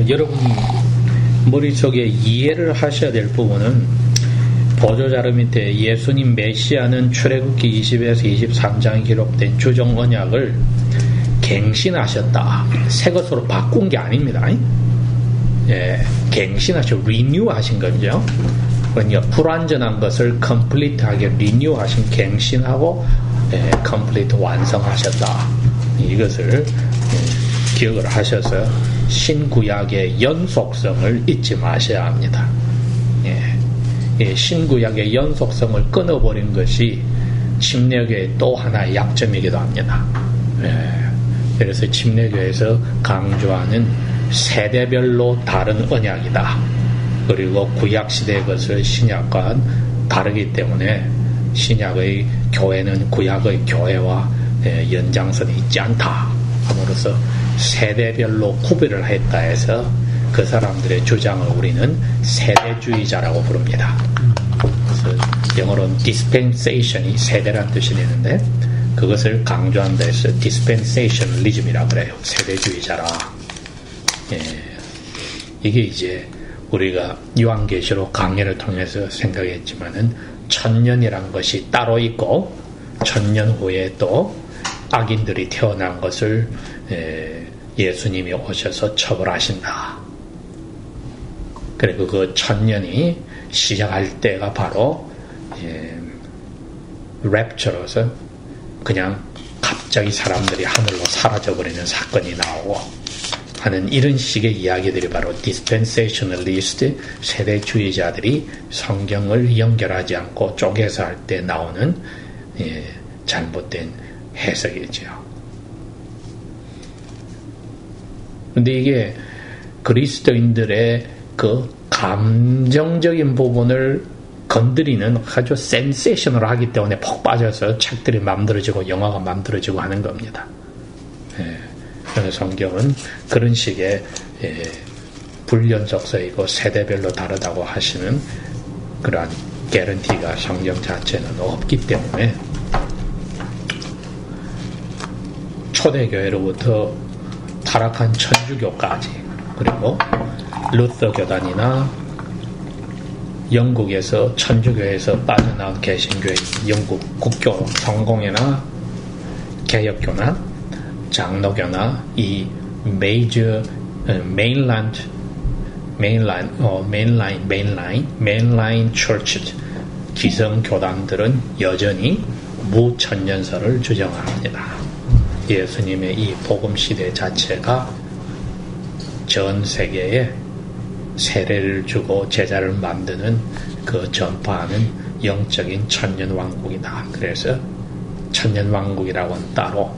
여러분이 머릿속에 이해를 하셔야 될 부분은 보조자료 밑에 예수님 메시아는 출애굽기 20에서 23장에 기록된 주정 언약을 갱신하셨다. 새 것으로 바꾼 게 아닙니다. 예, 갱신하시고 리뉴하신 거죠. 그러니까 불완전한 것을 컴플리트하게 리뉴하신 갱신하고 컴플리트 완성하셨다. 이것을 기억을 하셔서 신구약의 연속성을 잊지 마셔야 합니다. 예, 신구약의 연속성을 끊어버린 것이 침례교의 또 하나의 약점이기도 합니다. 예, 그래서 침례교에서 강조하는 세대별로 다른 언약이다. 그리고 구약시대의 것을 신약과는 다르기 때문에 신약의 교회는 구약의 교회와 연장선이 있지 않다. 함으로써 세대별로 구별을 했다 해서 그 사람들의 주장을 우리는 세대주의자라고 부릅니다. 그래서 영어로는 dispensation이 세대란 뜻이 되는데 그것을 강조한다 해서 dispensationalism이라고 그래요. 세대주의자라. 예, 이게 이제 우리가 요한계시록 강해를 통해서 생각했지만은 천년이란 것이 따로 있고 천년 후에 또 악인들이 태어난 것을 예수님이 오셔서 처벌하신다. 그리고 그 천년이 시작할 때가 바로 랩처로서 그냥 갑자기 사람들이 하늘로 사라져버리는 사건이 나오고 하는 이런 식의 이야기들이 바로 dispensationalist 세대주의자들이 성경을 연결하지 않고 쪼개서 할 때 나오는 잘못된 해석이죠. 근데 이게 그리스도인들의 그 감정적인 부분을 건드리는 아주 센세이셔널하기 때문에 폭 빠져서 책들이 만들어지고 영화가 만들어지고 하는 겁니다. 성경은 그런 식의 불연속성이고 세대별로 다르다고 하시는 그러한 개런티가 성경 자체는 없기 때문에 초대교회로부터 타락한 천주교까지 그리고 루터 교단이나 영국에서 천주교에서 빠져나온 개신교회 영국 국교 성공회나 개혁교나 장로교나 이 메이저 메인라인 처치 기성 교단들은 여전히 무천년설을 주장합니다. 예수님의 이 복음 시대 자체가 전 세계에 세례를 주고 제자를 만드는 그 전파하는 영적인 천년왕국이다. 그래서 천년왕국이라고는 따로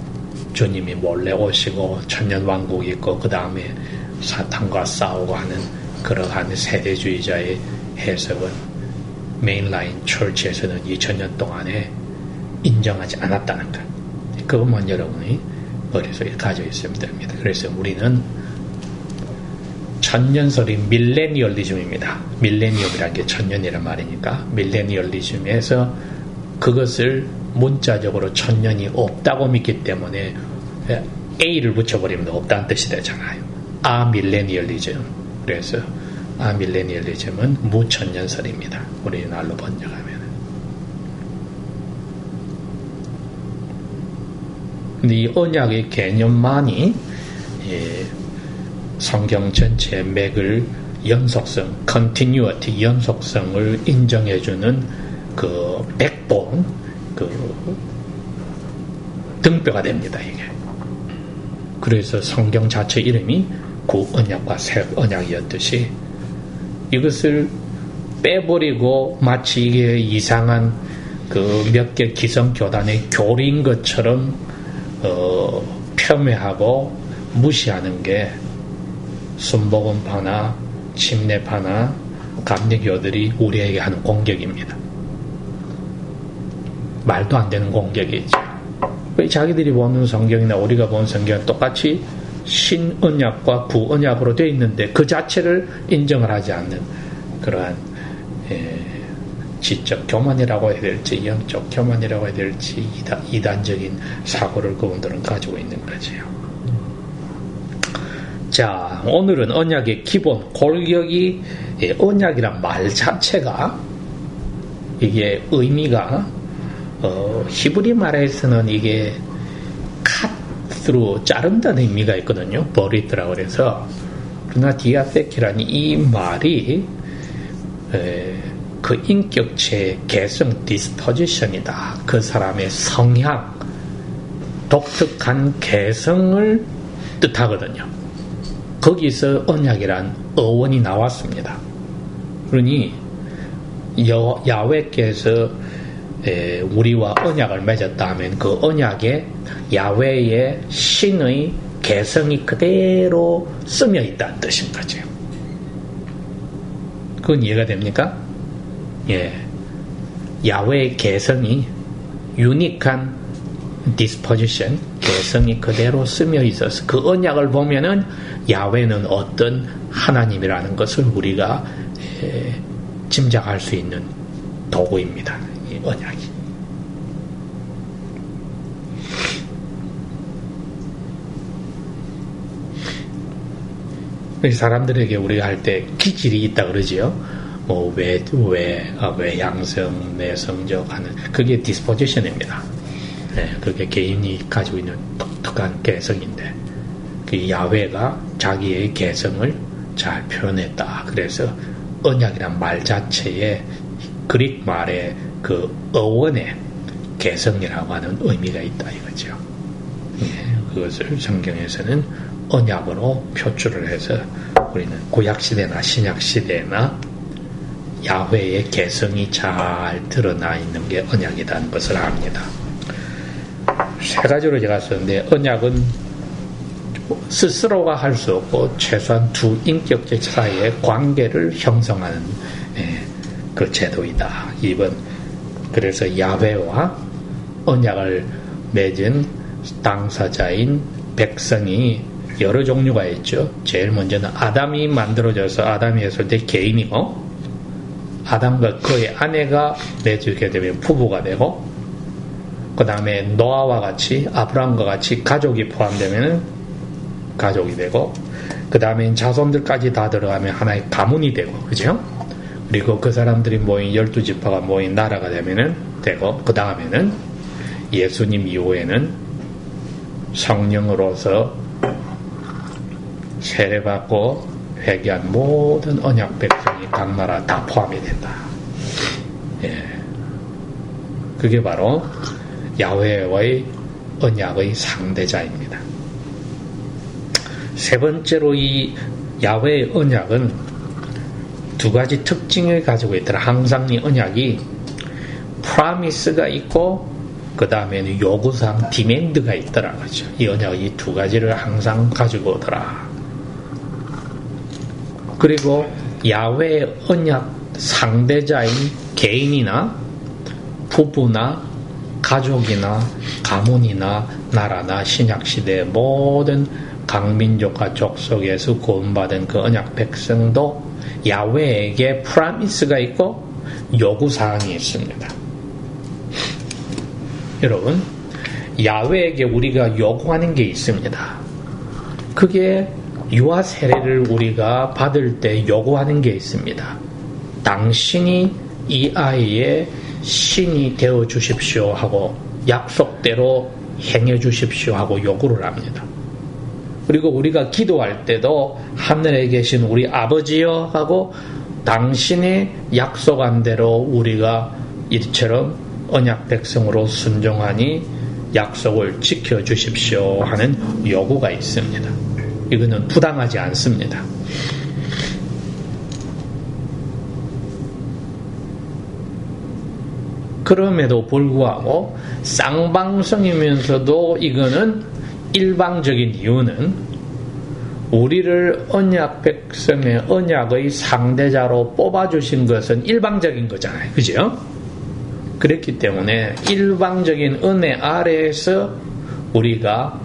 주님이 몰래 오시고 천년왕국이 있고 그 다음에 사탄과 싸우고 하는 그러한 세대주의자의 해석은 메인라인 처치에서는 2000년 동안에 인정하지 않았다는 것. 그것만 여러분이 머릿속에 가지고 있으면 됩니다. 그래서 우리는 천년설이 밀레니얼리즘입니다. 밀레니엄이라는 게 천년이란 말이니까 밀레니얼리즘에서 그것을 문자적으로 천년이 없다고 믿기 때문에 A를 붙여버리면 없다는 뜻이 되잖아요. 아밀레니얼리즘. 그래서 아밀레니얼리즘은 무천년설입니다. 우리나라로 번역하면. 근데 이 언약의 개념만이 성경 전체의 맥을 연속성, continuity, 연속성을 인정해주는 그 백본, 그 등뼈가 됩니다, 이게. 그래서 성경 자체 이름이 구언약과 새 언약이었듯이 이것을 빼버리고 마치 이게 이상한 그 몇 개 기성교단의 교리인 것처럼 폄훼하고 무시하는 게 순복음파나 침례파나 감리교들이 우리에게 하는 공격입니다. 말도 안 되는 공격이죠. 왜 자기들이 보는 성경이나 우리가 본 성경은 똑같이 신언약과 구언약으로 되어 있는데 그 자체를 인정을 하지 않는 그러한 지적 교만이라고 해야 될지 영적 교만이라고 해야 될지 이단적인 사고를 그분들은 가지고 있는 거지요. 자, 오늘은 언약의 기본 골격이 언약이란 말 자체가 이게 의미가 히브리 말에서는 이게 컷으로 자른다는 의미가 있거든요. 버리드라 그래서. 그러나 디아세키라는 이 말이 그 인격체의 개성 디스포지션이다. 그 사람의 성향, 독특한 개성을 뜻하거든요. 거기서 언약이란 어원이 나왔습니다. 그러니 야훼께서 우리와 언약을 맺었다 하면 그 언약에 야훼의 신의 개성이 그대로 쓰여 있다는 뜻인 거죠. 그건 이해가 됩니까? 예. 야훼의 개성이 유니크한 디스포지션, 개성이 그대로 쓰여 있어서 그 언약을 보면은 야훼는 어떤 하나님이라는 것을 우리가 짐작할 수 있는 도구입니다. 이 언약이. 사람들에게 우리가 할 때 기질이 있다 그러지요. 뭐 외향성, 내성적 하는 그게 디스포지션입니다. 네, 그게 개인이 가지고 있는 독특한 개성인데 그 야훼가 자기의 개성을 잘 표현했다. 그래서 언약이란 말 자체에 그릭 말의 그 어원의 개성이라고 하는 의미가 있다 이거죠. 네, 그것을 성경에서는 언약으로 표출을 해서 우리는 구약시대나 신약시대나 야훼의 개성이 잘 드러나 있는 게 언약이라는 것을 압니다. 세 가지로 제가 썼는데 언약은 스스로가 할 수 없고 최소한 두 인격체 사이의 관계를 형성하는 그 제도이다. 2번 그래서 야훼와 언약을 맺은 당사자인 백성이 여러 종류가 있죠. 제일 먼저는 아담이 만들어져서 아담이 했을 때 개인이고 아담과 그의 아내가 맺게 되면 부부가 되고 그 다음에 노아와 같이 아브라함과 같이 가족이 포함되면 가족이 되고 그 다음에 자손들까지 다 들어가면 하나의 가문이 되고 그죠? 그리고 그 사람들이 모인 12지파가 모인 나라가 되고 그 다음에는 예수님 이후에는 성령으로서 세례받고 회개한 모든 언약 백성이 각 나라 다 포함이 된다. 예. 그게 바로 야훼와의 언약의 상대자입니다. 세 번째로 이 야훼의 언약은 두 가지 특징을 가지고 있더라. 항상 이 언약이 프라미스가 있고 그 다음에는 요구사항 디맨드가 있더라. 그렇죠? 이 언약이 이 두 가지를 항상 가지고 오더라. 그리고 야훼의 언약 상대자인 개인이나 부부나 가족이나 가문이나 나라나 신약시대의 모든 강민족과 족속에서 구원받은 그 언약 백성도 야훼에게 프라미스가 있고 요구사항이 있습니다. 여러분 야훼에게 우리가 요구하는 게 있습니다. 그게 유아 세례를 우리가 받을 때 요구하는 게 있습니다. 당신이 이 아이의 신이 되어 주십시오 하고 약속대로 행해 주십시오 하고 요구를 합니다. 그리고 우리가 기도할 때도 하늘에 계신 우리 아버지여 하고 당신의 약속한 대로 우리가 이처럼 언약 백성으로 순종하니 약속을 지켜 주십시오 하는 요구가 있습니다. 이거는 부당하지 않습니다. 그럼에도 불구하고 쌍방성이면서도 이거는 일방적인 이유는 우리를 언약 백성의 언약의 상대자로 뽑아주신 것은 일방적인 거잖아요. 그죠? 그랬기 때문에 일방적인 은혜 아래에서 우리가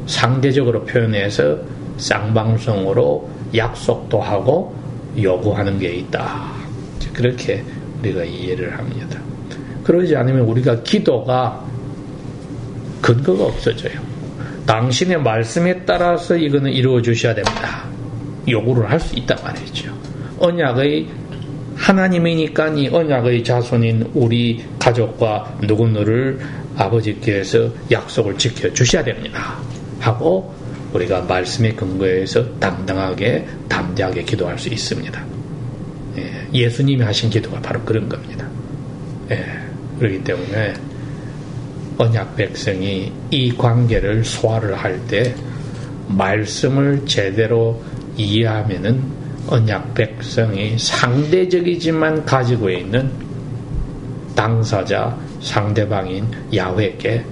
상대적으로 표현해서 쌍방성으로 약속도 하고 요구하는 게 있다. 그렇게 우리가 이해를 합니다. 그러지 않으면 우리가 기도가 근거가 없어져요. 당신의 말씀에 따라서 이거는 이루어 주셔야 됩니다. 요구를 할 수 있단 말이죠. 언약의 하나님이니까 이 언약의 자손인 우리 가족과 누구누구를 아버지께서 약속을 지켜주셔야 됩니다. 하고 우리가 말씀에 근거해서 담대하게 기도할 수 있습니다. 예수님이 하신 기도가 바로 그런 겁니다. 그렇기 때문에 언약 백성이 이 관계를 소화를 할 때 말씀을 제대로 이해하면은 언약 백성이 상대적이지만 가지고 있는 당사자 상대방인 야훼께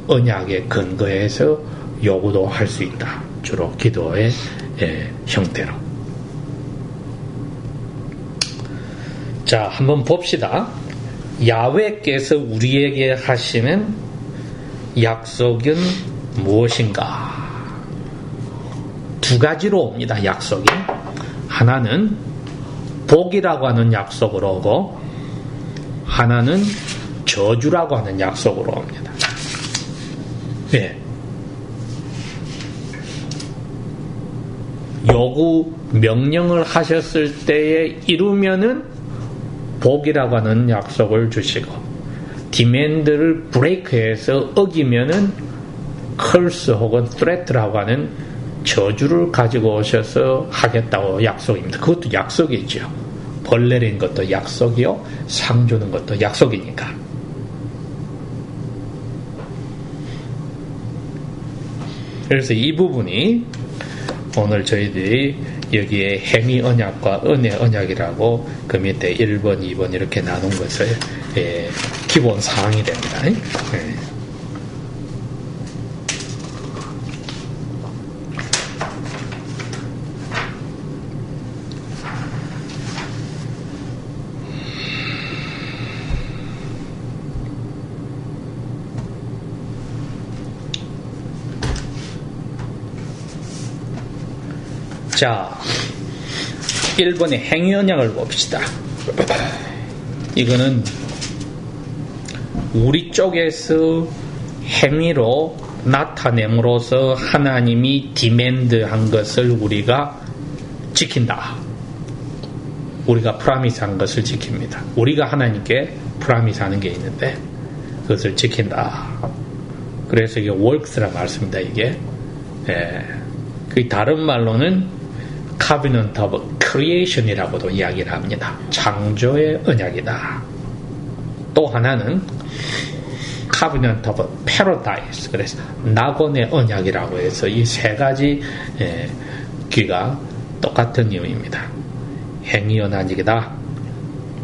언약에 근거해서 요구도 할 수 있다. 주로 기도의 형태로. 자, 한번 봅시다. 야훼께서 우리에게 하시는 약속은 무엇인가? 두 가지로 옵니다. 약속이. 하나는 복이라고 하는 약속으로 오고 하나는 저주라고 하는 약속으로 옵니다. 요구 명령을 하셨을 때에 이루면은 복이라고 하는 약속을 주시고 디맨드를 브레이크해서 어기면은 curse 혹은 threat라고 하는 저주를 가지고 오셔서 하겠다고 약속입니다. 그것도 약속이죠. 벌 내린 것도 약속이요, 상 주는 것도 약속이니까. 그래서 이 부분이 오늘 저희들이 여기에 행위 언약과 은혜 언약이라고 그 밑에 1번, 2번 이렇게 나눈 것을 기본 사항이 됩니다. 자, 1번의 행위 언약을 봅시다. 이거는 우리 쪽에서 행위로 나타냄으로써 하나님이 디맨드한 것을 우리가 지킨다. 우리가 프라미스한 것을 지킵니다. 우리가 하나님께 프라미스하는 게 있는데 그것을 지킨다. 그래서 이게 works라 말씀입니다. 이게 그 다른 말로는 Covenant of Creation이라고도 이야기를 합니다. 창조의 언약이다. 또 하나는 Covenant of Paradise, 그래서 낙원의 언약이라고 해서 이 세 가지 귀가 똑같은 의미입니다. 행위 언약이다.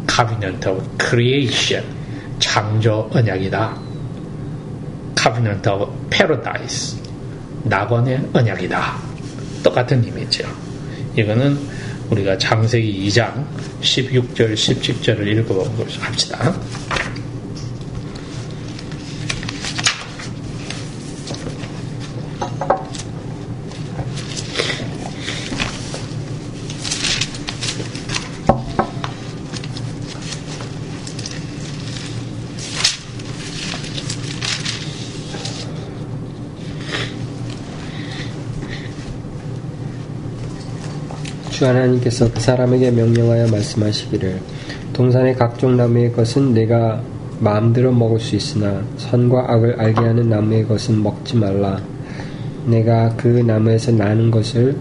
Covenant of Creation, 창조 언약이다. Covenant of Paradise, 낙원의 언약이다. 똑같은 의미죠. 이거는 우리가 창세기 2장 16절 17절을 읽어보고 합시다. 주 하나님께서 그 사람에게 명령하여 말씀하시기를 동산의 각종 나무의 것은 내가 마음대로 먹을 수 있으나 선과 악을 알게 하는 나무의 것은 먹지 말라. 내가 그 나무에서 나는 것을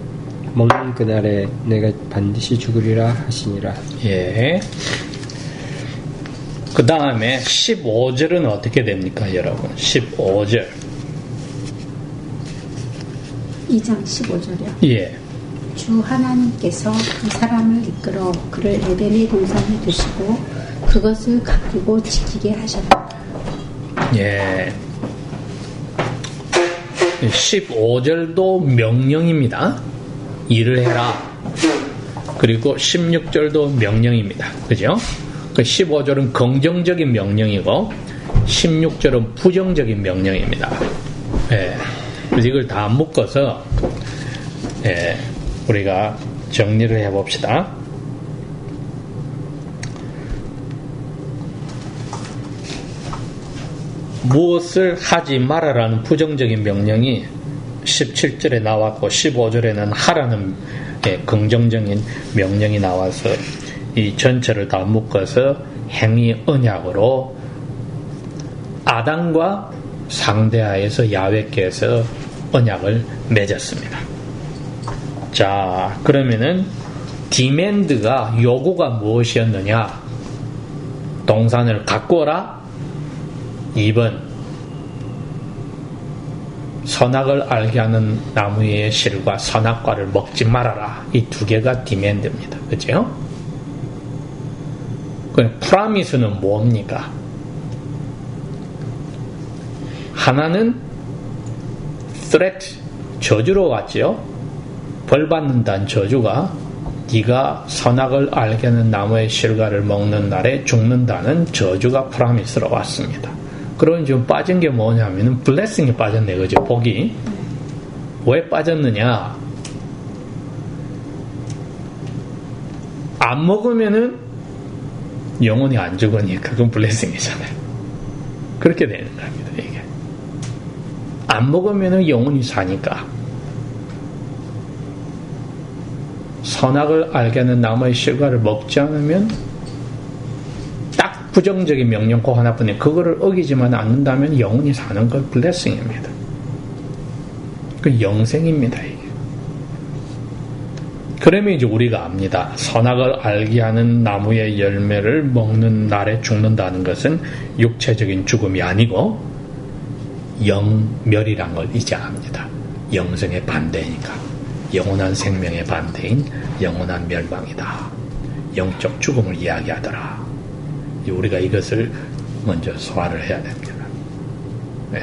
먹는 그날에 내가 반드시 죽으리라 하시니라. 예. 그 다음에 15절은 어떻게 됩니까, 여러분? 15절. 2장 15절이요. 예. 주 하나님께서 그 사람을 이끌어 그를 에덴의 동산에 두시고 그것을 가꾸고 지키게 하셨다. 예. 15절도 명령입니다. 일을 해라. 그리고 16절도 명령입니다. 그죠? 15절은 긍정적인 명령이고 16절은 부정적인 명령입니다. 예. 그래서 이걸 다 묶어서 우리가 정리를 해봅시다. 무엇을 하지 말아라는 부정적인 명령이 17절에 나왔고 15절에는 하라는 긍정적인 명령이 나와서 이 전체를 다 묶어서 행위 언약으로 아담과 상대하에서 야훼께서 언약을 맺었습니다. 자, 그러면은 디맨드가 요구가 무엇이었느냐? 동산을 가꾸어라. 2번 선악을 알게 하는 나무의 실과 선악과를 먹지 말아라. 이 두 개가 디맨드입니다. 그죠? 그럼 프라미스는 뭡니까? 하나는 threat, 저주로 왔지요. 벌 받는다는 저주가 네가 선악을 알게 하는 나무의 실과를 먹는 날에 죽는다는 저주가 프라미스로 왔습니다. 그럼 지금 빠진 게 뭐냐면은 블레싱이 빠졌네, 그죠? 복이. 왜 빠졌느냐? 안 먹으면은 영혼이 안 죽으니까 그건 블레싱이잖아요. 그렇게 되는 겁니다, 이게. 안 먹으면은 영혼이 사니까. 선악을 알게 하는 나무의 실과를 먹지 않으면 딱 부정적인 명령고 하나뿐이에요. 그거를 어기지만 않는다면 영혼이 사는 건 블레싱입니다. 그 영생입니다, 이게. 그러면 이제 우리가 압니다. 선악을 알게 하는 나무의 열매를 먹는 날에 죽는다는 것은 육체적인 죽음이 아니고 영멸이란 걸 이제 압니다. 영생의 반대니까. 영원한 생명의 반대인 영원한 멸망이다. 영적 죽음을 이야기하더라. 우리가 이것을 먼저 소화를 해야 됩니다. 네.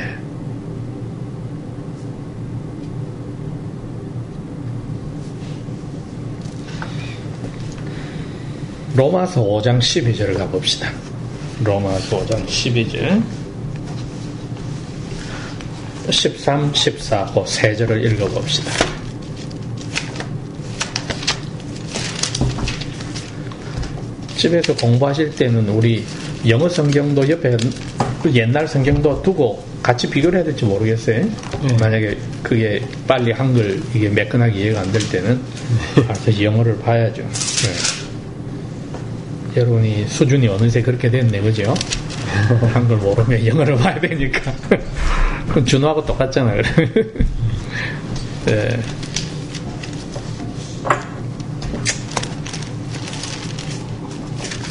로마서 5장 12절을 가봅시다. 로마서 5장 12절 13, 14, 그 세 절을 읽어봅시다. 집에서 공부하실 때는 우리 영어 성경도 옆에 옛날 성경도 두고 같이 비교를 해야 될지 모르겠어요. 만약에 그게 빨리 한글 이게 매끈하게 이해가 안 될 때는 알아서 영어를 봐야죠. 네. 여러분이 수준이 어느새 그렇게 됐네, 그죠? 한글 모르면 영어를 봐야 되니까. 그럼 준호하고 똑같잖아요. 네.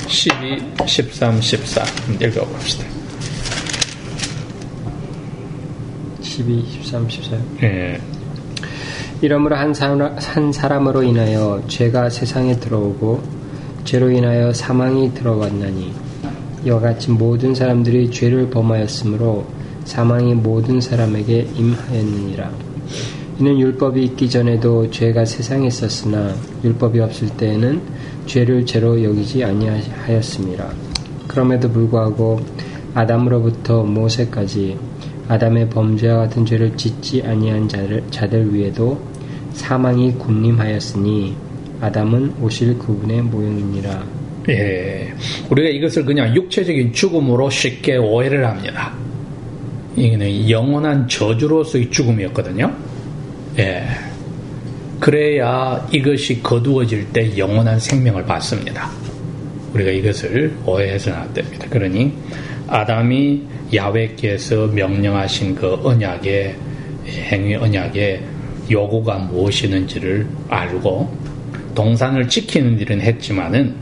12, 13, 14 읽어봅시다. 12, 13, 14. 예. 이러므로 한 사람으로 인하여 죄가 세상에 들어오고 죄로 인하여 사망이 들어왔나니 이와 같이 모든 사람들이 죄를 범하였으므로 사망이 모든 사람에게 임하였느니라. 이는 율법이 있기 전에도 죄가 세상에 있었으나 율법이 없을 때에는 죄를 죄로 여기지 아니하였음이라. 그럼에도 불구하고 아담으로부터 모세까지 아담의 범죄와 같은 죄를 짓지 아니한 자들 위에도 사망이 군림하였으니 아담은 오실 그분의 모형이니라. 예, 우리가 이것을 그냥 육체적인 죽음으로 쉽게 오해를 합니다. 이거는 영원한 저주로서의 죽음이었거든요. 예, 그래야 이것이 거두어질 때 영원한 생명을 받습니다. 우리가 이것을 오해해서는 안 됩니다. 그러니 아담이 야훼께서 명령하신 그 언약의 행위 언약의 요구가 무엇이는지를 알고 동산을 지키는 일은 했지만은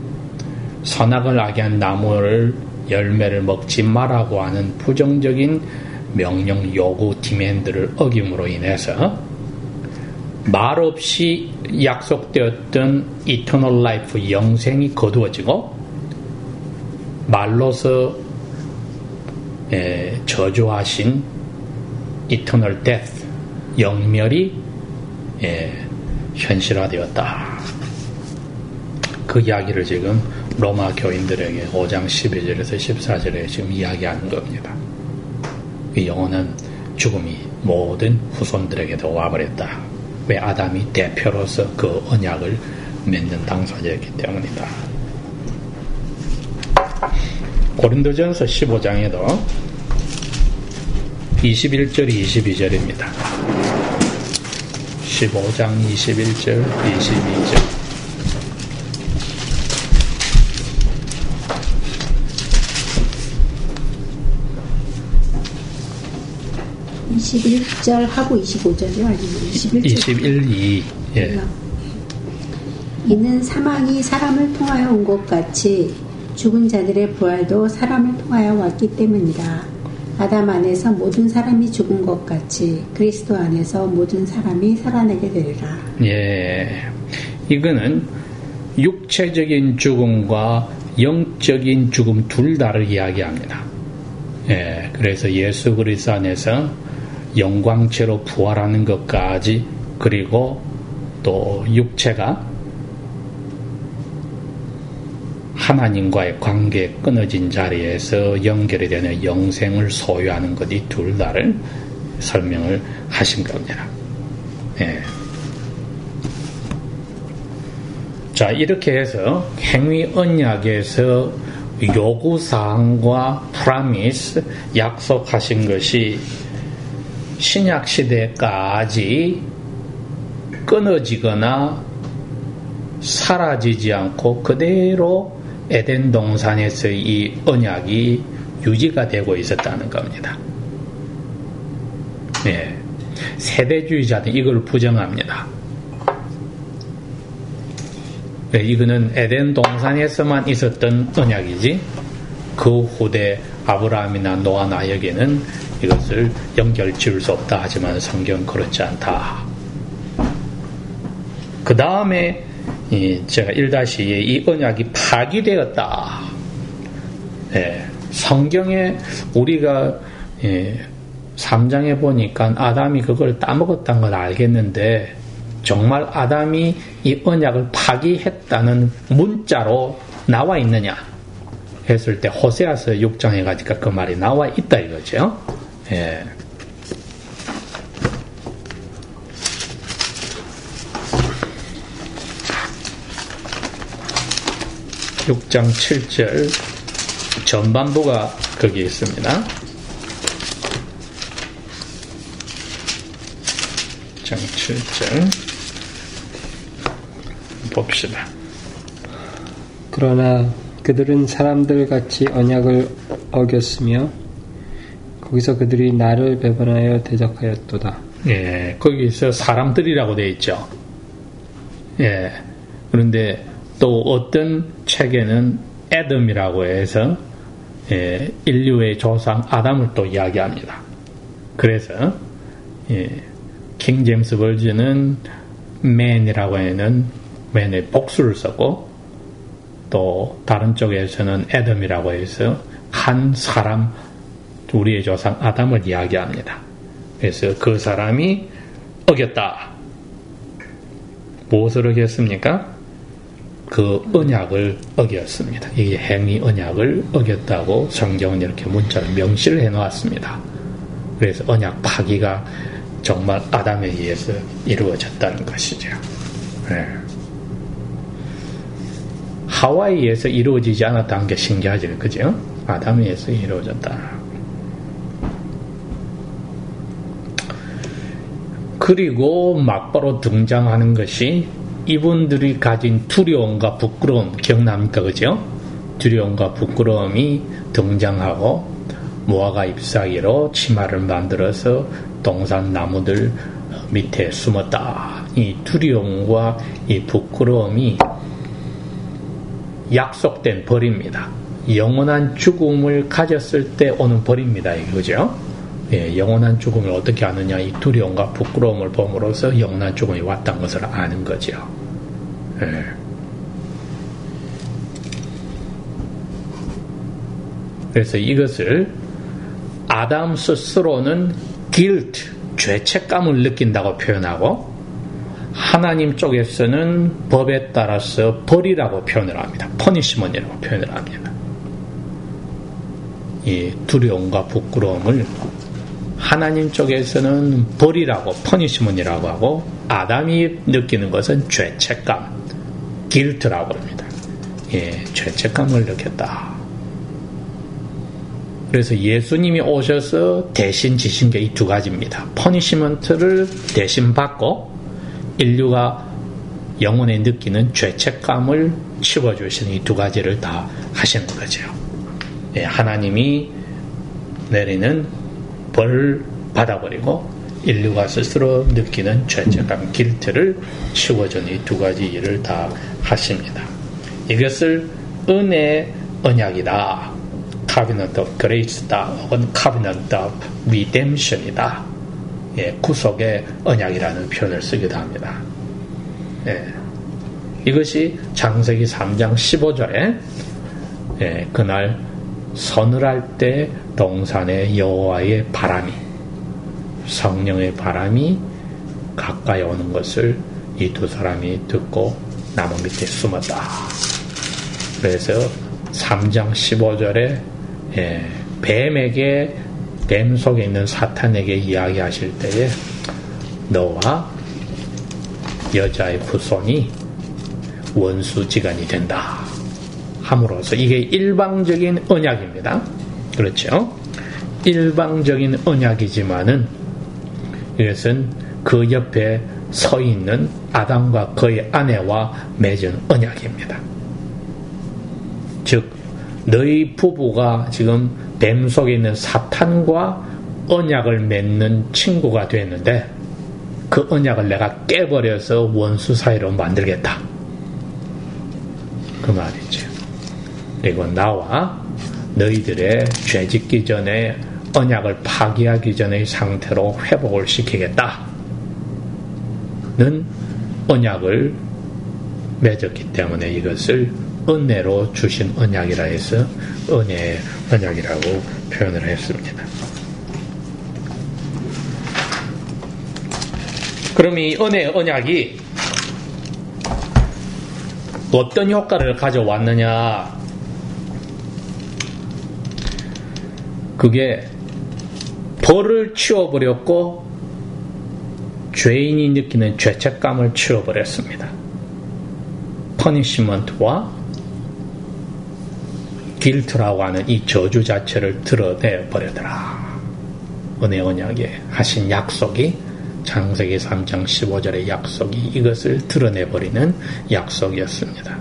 선악을 알게 한 나무를 열매를 먹지 말라고 하는 부정적인 명령 요구 디맨드를 어김으로 인해서 말없이 약속되었던 이터널 라이프 영생이 거두어지고 말로서 저주하신 이터널 데스 영멸이 현실화되었다. 그 이야기를 지금 로마 교인들에게 5장 12절에서 14절에 지금 이야기하는 겁니다. 그 영원한 죽음이 모든 후손들에게도 와버렸다. 왜? 아담이 대표로서 그 언약을 맺는 당사자였기 때문이다. 고린도전서 15장에도 21절 22절입니다. 15장 21절, 22절. 21절 하고 25절이요? 아니면 21절? 21, 2. 예. 이는 사망이 사람을 통하여 온 것 같이 죽은 자들의 부활도 사람을 통하여 왔기 때문이라. 아담 안에서 모든 사람이 죽은 것 같이 그리스도 안에서 모든 사람이 살아나게 되리라. 예. 이거는 육체적인 죽음과 영적인 죽음 둘 다를 이야기합니다. 예. 그래서 예수 그리스도 안에서 영광체로 부활하는 것까지, 그리고 또 육체가 하나님과의 관계에 끊어진 자리에서 연결이 되는 영생을 소유하는 것, 이 둘 다를 설명을 하신 겁니다. 예. 자, 이렇게 해서 행위 언약에서 요구사항과 프라미스, 약속하신 것이 신약시대까지 끊어지거나 사라지지 않고 그대로 에덴 동산에서의 이 언약이 유지가 되고 있었다는 겁니다. 예. 세대주의자들은 이걸 부정합니다. 예, 이거는 에덴 동산에서만 있었던 언약이지 그 후대 아브라함이나 노아나 여기는 이것을 연결 지을 수 없다 하지만 성경은 그렇지 않다. 그 다음에 제가 1-2에 이 언약이 파기되었다. 예, 성경에 우리가 3장에 보니까 아담이 그걸 따먹었다는 걸 알겠는데 정말 아담이 이 언약을 파기했다는 문자로 나와 있느냐 했을 때 호세아서 6장에 가니까 그 말이 나와 있다 이거죠. 예. 6장 7절 전반부가 거기 있습니다. 6장 7절 봅시다. 그러나 그들은 사람들같이 언약을 어겼으며 거기서 그들이 나를 배반하여 대적하였도다. 예, 거기서 사람들이라고 되어 있죠. 예, 그런데 또 어떤 책에는 애덤이라고 해서 인류의 조상 아담을 또 이야기합니다. 그래서 킹 제임스 버전은 man이라고 하는 man의 복수를 썼고 또 다른 쪽에서는 애덤이라고 해서 한 사람, 우리의 조상 아담을 이야기합니다. 그래서 그 사람이 어겼다. 무엇을 어겼습니까? 그 언약을 어겼습니다. 이게 행위 언약을 어겼다고 성경은 이렇게 문자로 명시를 해놓았습니다. 그래서 언약 파기가 정말 아담에 의해서 이루어졌다는 것이죠. 네. 하와에 의해서 이루어지지 않았다는 게 신기하죠. 그죠? 아담에 의해서 이루어졌다. 그리고 막바로 등장하는 것이 이분들이 가진 두려움과 부끄러움, 기억납니까? 그죠? 두려움과 부끄러움이 등장하고 모아가 잎사귀로 치마를 만들어서 동산 나무들 밑에 숨었다. 이 두려움과 이 부끄러움이 약속된 벌입니다. 영원한 죽음을 가졌을 때 오는 벌입니다. 그죠? 예, 영원한 죽음을 어떻게 아느냐? 이 두려움과 부끄러움을 봄으로써 영원한 죽음이 왔다는 것을 아는 거죠. 예. 그래서 이것을 아담 스스로는 guilt, 죄책감을 느낀다고 표현하고 하나님 쪽에서는 법에 따라서 벌이라고 표현을 합니다. punishment이라고 표현을 합니다. 이 두려움과 부끄러움을 하나님 쪽에서는 벌이라고 punishment이라고 하고 아담이 느끼는 것은 죄책감, guilt라고 합니다. 예, 죄책감을 느꼈다. 그래서 예수님이 오셔서 대신 지신 게 이 두 가지입니다. 퍼니시먼트를 대신 받고 인류가 영혼에 느끼는 죄책감을 치워주시는 이 두 가지를 다 하시는 거죠. 예, 하나님이 내리는 벌을 받아버리고 인류가 스스로 느끼는 죄책감, 길트를 치워주는 이 두 가지 일을 다 하십니다. 이것을 은혜의 언약이다, Covenant of Grace다, 혹은 Covenant of Redemption이다, 예, 구속의 언약이라는 표현을 쓰기도 합니다. 예, 이것이 창세기 3장 15절에 예, 그날 서늘할 때 동산에 여호와의 바람이, 성령의 바람이 가까이 오는 것을 이 두 사람이 듣고 나무 밑에 숨었다. 그래서 3장 15절에 예, 뱀 속에 있는 사탄에게 이야기하실 때에 너와 여자의 후손이 원수지간이 된다 함으로써, 이게 일방적인 언약입니다. 그렇죠? 일방적인 언약이지만은 이것은 그 옆에 서 있는 아담과 그의 아내와 맺은 언약입니다. 즉 너희 부부가 지금 뱀 속에 있는 사탄과 언약을 맺는 친구가 됐는데 그 언약을 내가 깨버려서 원수 사이로 만들겠다, 그 말이죠. 그리고 나와 너희들의 죄짓기 전에 언약을 파기하기 전의 상태로 회복을 시키겠다는 언약을 맺었기 때문에 이것을 은혜로 주신 언약이라 해서 은혜의 언약이라고 표현을 했습니다. 그럼 이 은혜의 언약이 어떤 효과를 가져왔느냐, 그게 벌을 치워버렸고 죄인이 느끼는 죄책감을 치워버렸습니다. 퍼니시먼트와 길트라고 하는 이 저주 자체를 드러내버리더라. 은혜 언약에 하신 약속이, 창세기 3장 15절의 약속이 이것을 드러내버리는 약속이었습니다.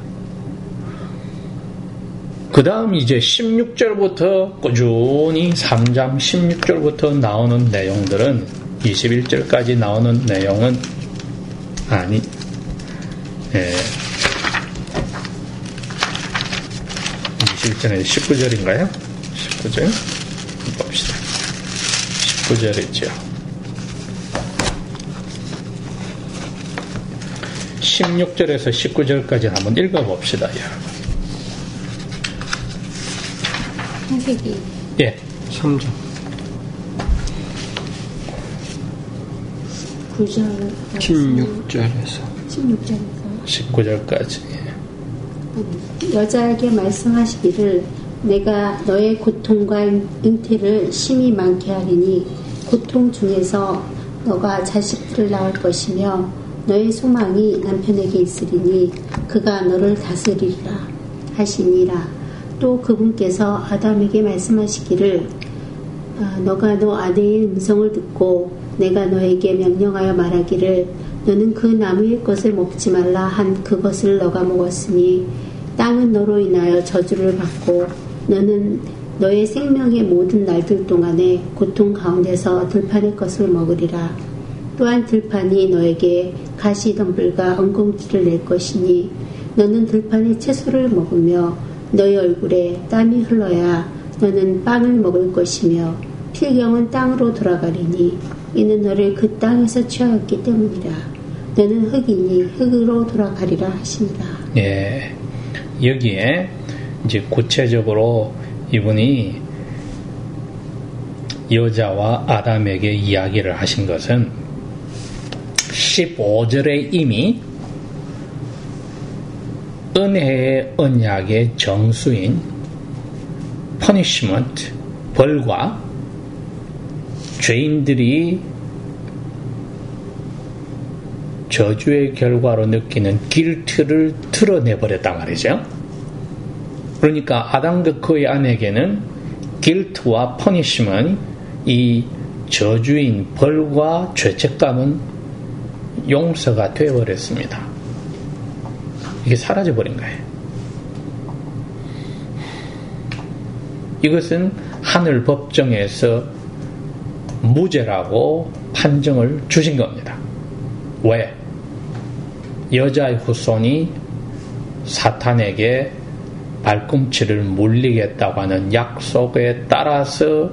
그 다음 이제 16절부터 꾸준히 3장 16절부터 나오는 내용들은 21절까지 나오는 내용은 21절에 19절인가요? 19절 봅시다. 19절이죠. 16절에서 19절까지 한번 읽어봅시다. 여러분. 창세기 예, 3절 9절 16절에서 19절까지. 여자에게 말씀하시기를 내가 너의 고통과 잉태를 심히 많게 하리니 고통 중에서 너가 자식들을 낳을 것이며 너의 소망이 남편에게 있으리니 그가 너를 다스리리라 하시니라. 또 그분께서 아담에게 말씀하시기를 너가 너 아내의 음성을 듣고 내가 너에게 명령하여 말하기를 너는 그 나무의 것을 먹지 말라 한 그것을 너가 먹었으니 땅은 너로 인하여 저주를 받고 너는 너의 생명의 모든 날들 동안에 고통 가운데서 들판의 것을 먹으리라. 또한 들판이 너에게 가시덤불과 엉겅퀴를 낼 것이니 너는 들판의 채소를 먹으며 너의 얼굴에 땀이 흘러야 너는 빵을 먹을 것이며 필경은 땅으로 돌아가리니 이는 너를 그 땅에서 취하였기 때문이라. 너는 흙이니 흙으로 돌아가리라 하시니라. 예, 여기에 이제 구체적으로 이분이 여자와 아담에게 이야기를 하신 것은 15절에 이미 은혜의 언약의 정수인 퍼니시먼트, 벌과 죄인들이 저주의 결과로 느끼는 길트를 드러내버렸단 말이죠. 그러니까 아담과 그의 아내에게는 길트와 퍼니시먼트, 이 저주인 벌과 죄책감은 용서가 되어버렸습니다. 이게 사라져버린 거예요. 이것은 하늘 법정에서 무죄라고 판정을 주신 겁니다. 왜? 여자의 후손이 사탄에게 발꿈치를 물리겠다고 하는 약속에 따라서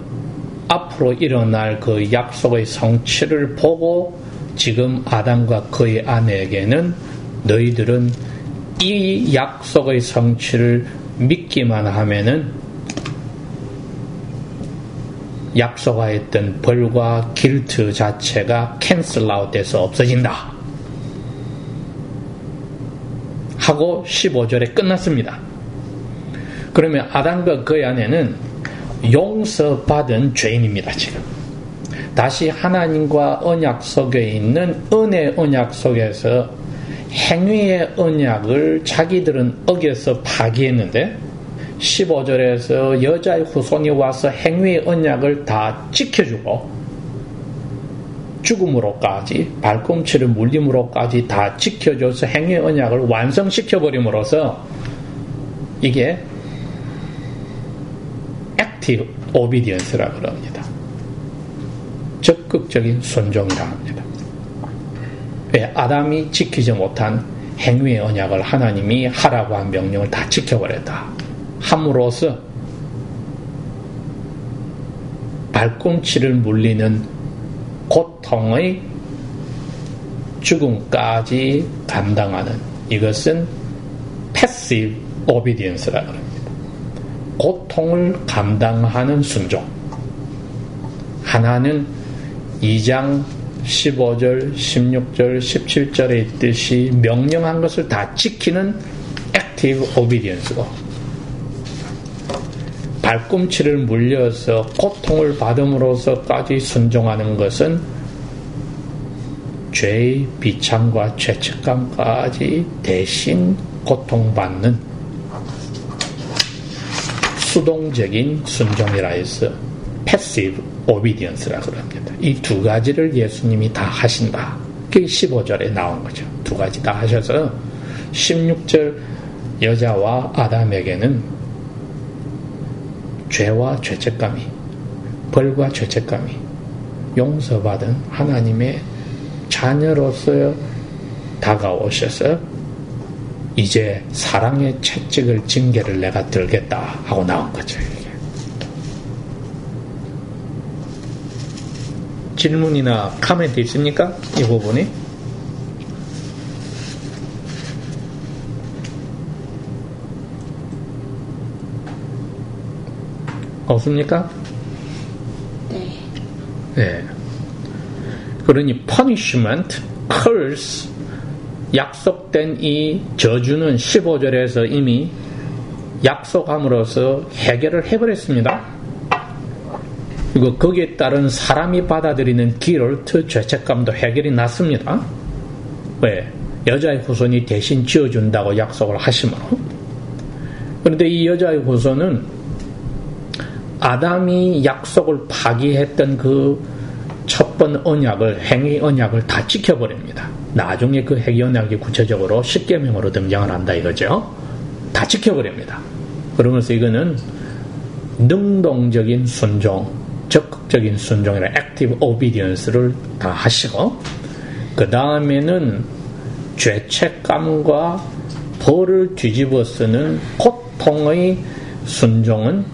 앞으로 일어날 그 약속의 성취를 보고 지금 아담과 그의 아내에게는 너희들은 이 약속의 성취를 믿기만 하면은 약속하였던 벌과 길트 자체가 캔슬 아웃돼서 없어진다 하고 15절에 끝났습니다. 그러면 아담과 그의 아내는 용서받은 죄인입니다. 지금 다시 하나님과 언약 속에 있는 은혜 언약 속에서 행위의 언약을 자기들은 어겨서 파기했는데 15절에서 여자의 후손이 와서 행위의 언약을 다 지켜주고 죽음으로까지 발꿈치를 물림으로까지 다 지켜줘서 행위의 언약을 완성시켜버림으로써 이게 액티브 오비디언스라고 그럽니다. 적극적인 순종이라 합니다. 왜? 아담이 지키지 못한 행위의 언약을 하나님이 하라고 한 명령을 다 지켜버렸다 함으로써 발꿈치를 물리는 고통의 죽음까지 감당하는 이것은 패시브 오비디언스라고 합니다. 고통을 감당하는 순종. 하나는 2장 15절, 16절, 17절에 있듯이 명령한 것을 다 지키는 액티브 오비디언스고, 발꿈치를 물려서 고통을 받음으로써까지 순종하는 것은 죄의 비참과 죄책감까지 대신 고통받는 수동적인 순종이라 해서 패시브 오비디언스라고 합니다. 이 두 가지를 예수님이 다 하신다. 그게 15절에 나온 거죠. 두 가지 다 하셔서 16절 여자와 아담에게는 죄와 죄책감이, 벌과 죄책감이 용서받은 하나님의 자녀로서 다가오셔서 이제 사랑의 채찍을, 징계를 내가 들겠다 하고 나온 거죠. 이게. 질문이나 코멘트 있습니까? 이 부분이? 없습니까? 네. 네. 그러니 punishment, curse, 약속된 이 저주는 15절에서 이미 약속함으로써 해결을 해버렸습니다. 그리고 거기에 따른 사람이 받아들이는 기롤트, 죄책감도 해결이 났습니다. 왜? 여자의 후손이 대신 지어준다고 약속을 하시므로. 그런데 이 여자의 후손은 아담이 약속을 파기했던 그 첫 번 언약을, 행위 언약을 다 지켜버립니다. 나중에 그 행위 언약이 구체적으로 십계명으로 등장을 한다 이거죠. 다 지켜버립니다. 그러면서 이거는 능동적인 순종, 적극적인 순종이라 액티브 오비디언스를 다 하시고, 그 다음에는 죄책감과 벌을 뒤집어 쓰는 고통의 순종은,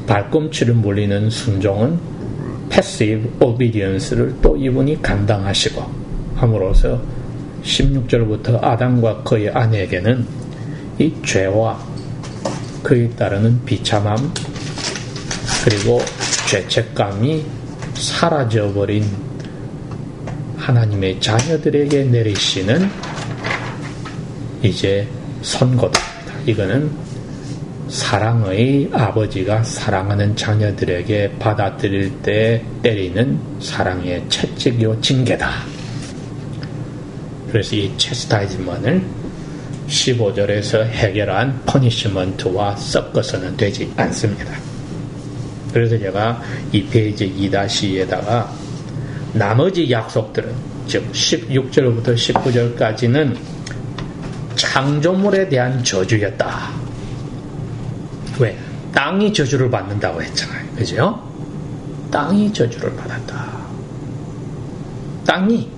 발꿈치를 물리는 순종은 패시브 오비디언스를 또 이분이 감당하시고 함으로써 16절부터 아담과 그의 아내에게는 이 죄와 그에 따르는 비참함 그리고 죄책감이 사라져버린 하나님의 자녀들에게 내리시는 이제 선고입니다. 이거는 사랑의 아버지가 사랑하는 자녀들에게 받아들일 때 때리는 사랑의 채찍이요 징계다. 그래서 이 체스타이즈먼을 15절에서 해결한 퍼니시먼트와 섞어서는 되지 않습니다. 그래서 제가 이 페이지 2-2에다가 나머지 약속들은 즉 16절부터 19절까지는 창조물에 대한 저주였다. 왜? 땅이 저주를 받는다고 했잖아요. 그죠? 땅이 저주를 받았다. 땅이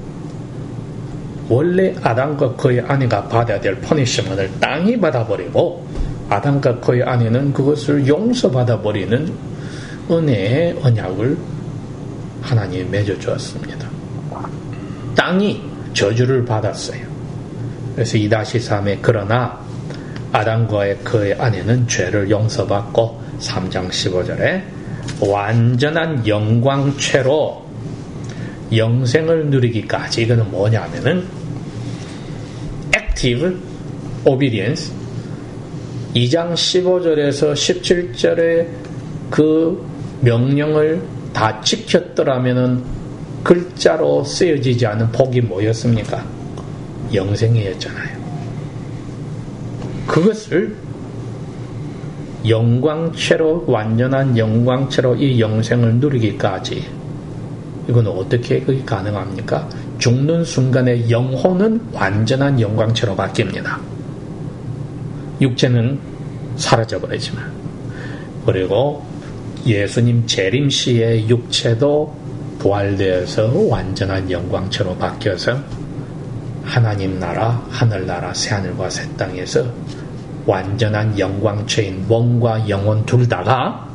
원래 아담과 그의 아내가 받아야 될 퍼니셔먼트를 땅이 받아버리고 아담과 그의 아내는 그것을 용서받아버리는 은혜의 언약을 하나님이 맺어주었습니다. 땅이 저주를 받았어요. 그래서 2-3에 그러나 아담과 그의 아내는 죄를 용서받고 3장 15절에 완전한 영광체로 영생을 누리기까지. 이거는 뭐냐면은 active obedience. 2장 15절에서 17절에 그 명령을 다 지켰더라면은 글자로 쓰여지지 않은 복이 뭐였습니까? 영생이었잖아요. 그것을 영광체로, 완전한 영광체로 이 영생을 누리기까지, 이건 어떻게 그게 가능합니까? 죽는 순간에 영혼은 완전한 영광체로 바뀝니다. 육체는 사라져버리지만. 그리고 예수님 재림시에 육체도 부활되어서 완전한 영광체로 바뀌어서 하나님 나라, 하늘나라, 새하늘과 새 땅에서 완전한 영광체인 몸과 영혼 둘 다가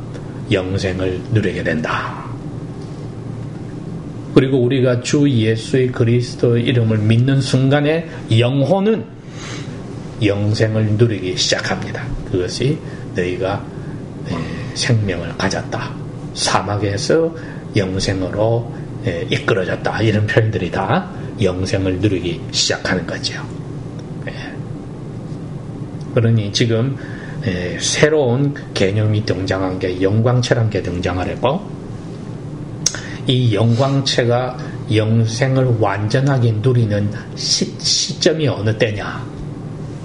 영생을 누리게 된다. 그리고 우리가 주 예수의 그리스도의 이름을 믿는 순간에 영혼은 영생을 누리기 시작합니다. 그것이 너희가 생명을 가졌다. 사막에서 영생으로 이끌어졌다. 이런 표현들이 다 영생을 누리기 시작하는 거죠. 그러니 지금 새로운 개념이 등장한 게 영광체란 게 등장을 했고, 이 영광체가 영생을 완전하게 누리는 시점이 어느 때냐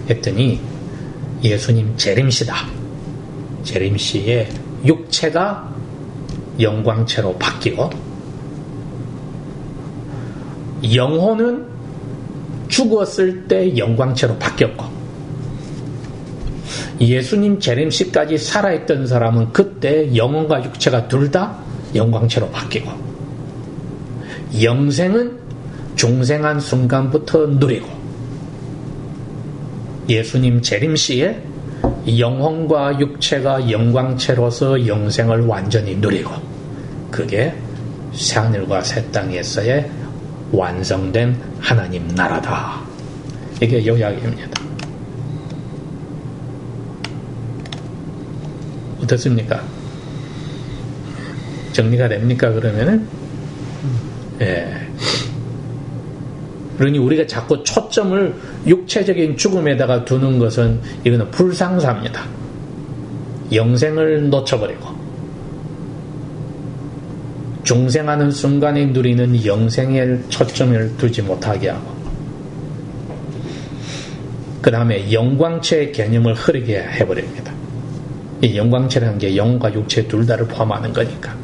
했더니 예수님 재림시다. 재림시에 육체가 영광체로 바뀌고 영혼은 죽었을 때 영광체로 바뀌었고, 예수님 재림시까지 살아있던 사람은 그때 영혼과 육체가 둘 다 영광체로 바뀌고, 영생은 중생한 순간부터 누리고, 예수님 재림시에 영혼과 육체가 영광체로서 영생을 완전히 누리고, 그게 새하늘과 새 땅에서의 완성된 하나님 나라다. 이게 요약입니다. 어떻습니까? 정리가 됩니까? 그러면은 그러니 우리가 자꾸 초점을 육체적인 죽음에다가 두는 것은 이거는 불상사입니다. 영생을 놓쳐버리고 중생하는 순간에 누리는 영생에 초점을 두지 못하게 하고, 그 다음에 영광체의 개념을 흐르게 해버립니다. 이 영광체라는 게 영과 육체 둘 다를 포함하는 거니까.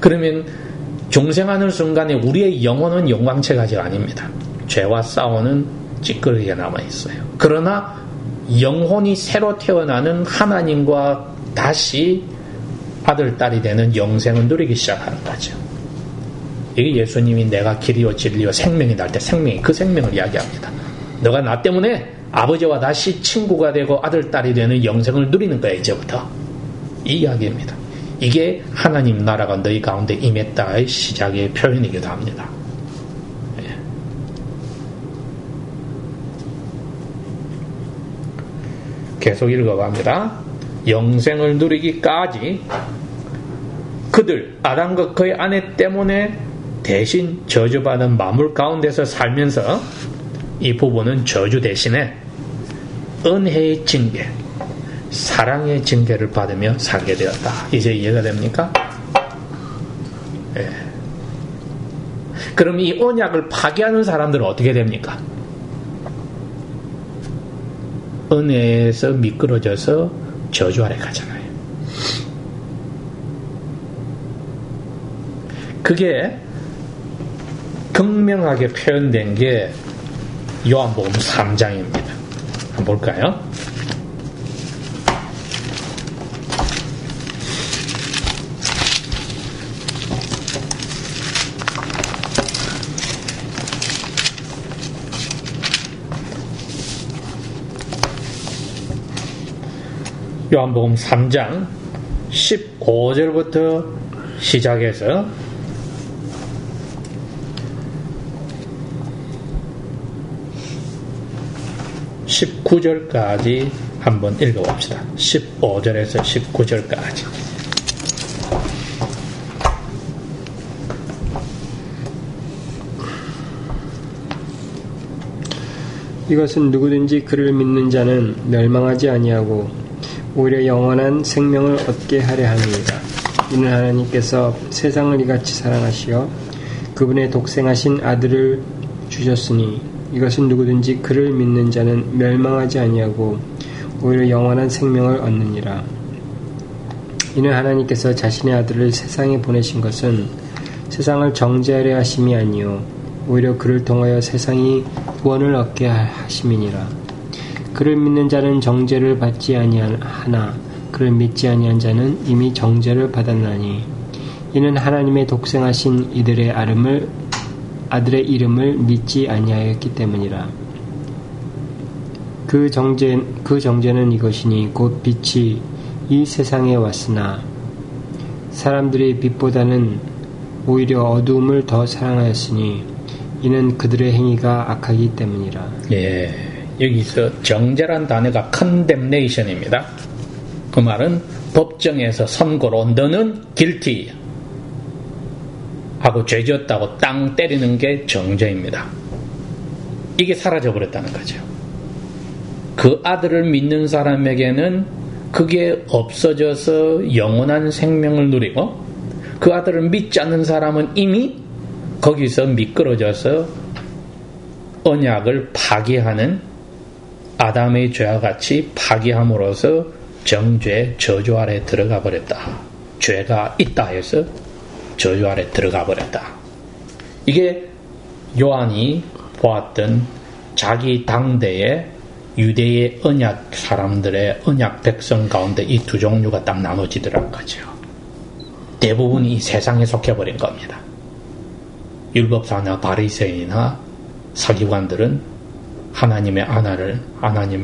그러면 중생하는 순간에 우리의 영혼은 영광체가 아닙니다. 죄와 싸우는 찌끄러기가 남아있어요. 그러나 영혼이 새로 태어나는 하나님과 다시 아들, 딸이 되는 영생을 누리기 시작하는 거죠. 이게 예수님이 내가 길이요 진리요 생명이 날 때 생명이 그 생명을 이야기합니다. 너가 나 때문에 아버지와 다시 친구가 되고 아들, 딸이 되는 영생을 누리는 거야 이제부터. 이 이야기입니다. 이게 하나님 나라가 너희 가운데 임했다의 시작의 표현이기도 합니다. 계속 읽어갑니다. 영생을 누리기까지 그들 아담과 그의 아내 때문에 대신 저주받은 만물 가운데서 살면서 이 부분은 저주 대신에 은혜의 징계, 사랑의 징계를 받으며 살게 되었다. 이제 이해가 됩니까? 그럼 이 언약을 파괴하는 사람들은 어떻게 됩니까? 은혜에서 미끄러져서 저주 아래 가잖아요. 그게 극명하게 표현된 게 요한복음 3장입니다. 한번 볼까요? 요한복음 3장 15절부터 시작해서 19절까지 한번 읽어봅시다. 15절에서 19절까지. 이것은 누구든지 그를 믿는 자는 멸망하지 아니하고 오히려 영원한 생명을 얻게 하려 함이니라. 이는 하나님께서 세상을 이같이 사랑하시어 그분의 독생하신 아들을 주셨으니 이것은 누구든지 그를 믿는 자는 멸망하지 아니하고 오히려 영원한 생명을 얻느니라. 이는 하나님께서 자신의 아들을 세상에 보내신 것은 세상을 정죄하려 하심이 아니요 오히려 그를 통하여 세상이 구원을 얻게 하심이니라. 그를 믿는 자는 정죄를 받지 아니하나 그를 믿지 아니한 자는 이미 정죄를 받았나니 이는 하나님의 독생하신 이들의 아들의 이름을 믿지 아니하였기 때문이라. 그 정죄는 이것이니 곧 빛이 이 세상에 왔으나 사람들이 빛보다는 오히려 어두움을 더 사랑하였으니 이는 그들의 행위가 악하기 때문이라. 예, 여기서 정죄란 단어가 condemnation입니다. 그 말은 법정에서 선고로 너는 guilty 하고 죄졌다고 땅 때리는 게 정죄입니다. 이게 사라져버렸다는 거죠. 그 아들을 믿는 사람에게는 그게 없어져서 영원한 생명을 누리고 그 아들을 믿지 않는 사람은 이미 거기서 미끄러져서 언약을 파기하는 아담의 죄와 같이 파기함으로써 정죄, 저주 아래 들어가 버렸다. 죄가 있다 해서 저주 아래 들어가 버렸다. 이게 요한이 보았던 자기 당대의 유대의 언약 사람들의 언약 백성 가운데 이 두 종류가 딱 나눠지더란 거죠. 대부분이 이 세상에 속해버린 겁니다. 율법사나 바리새인이나 서기관들은 하나님의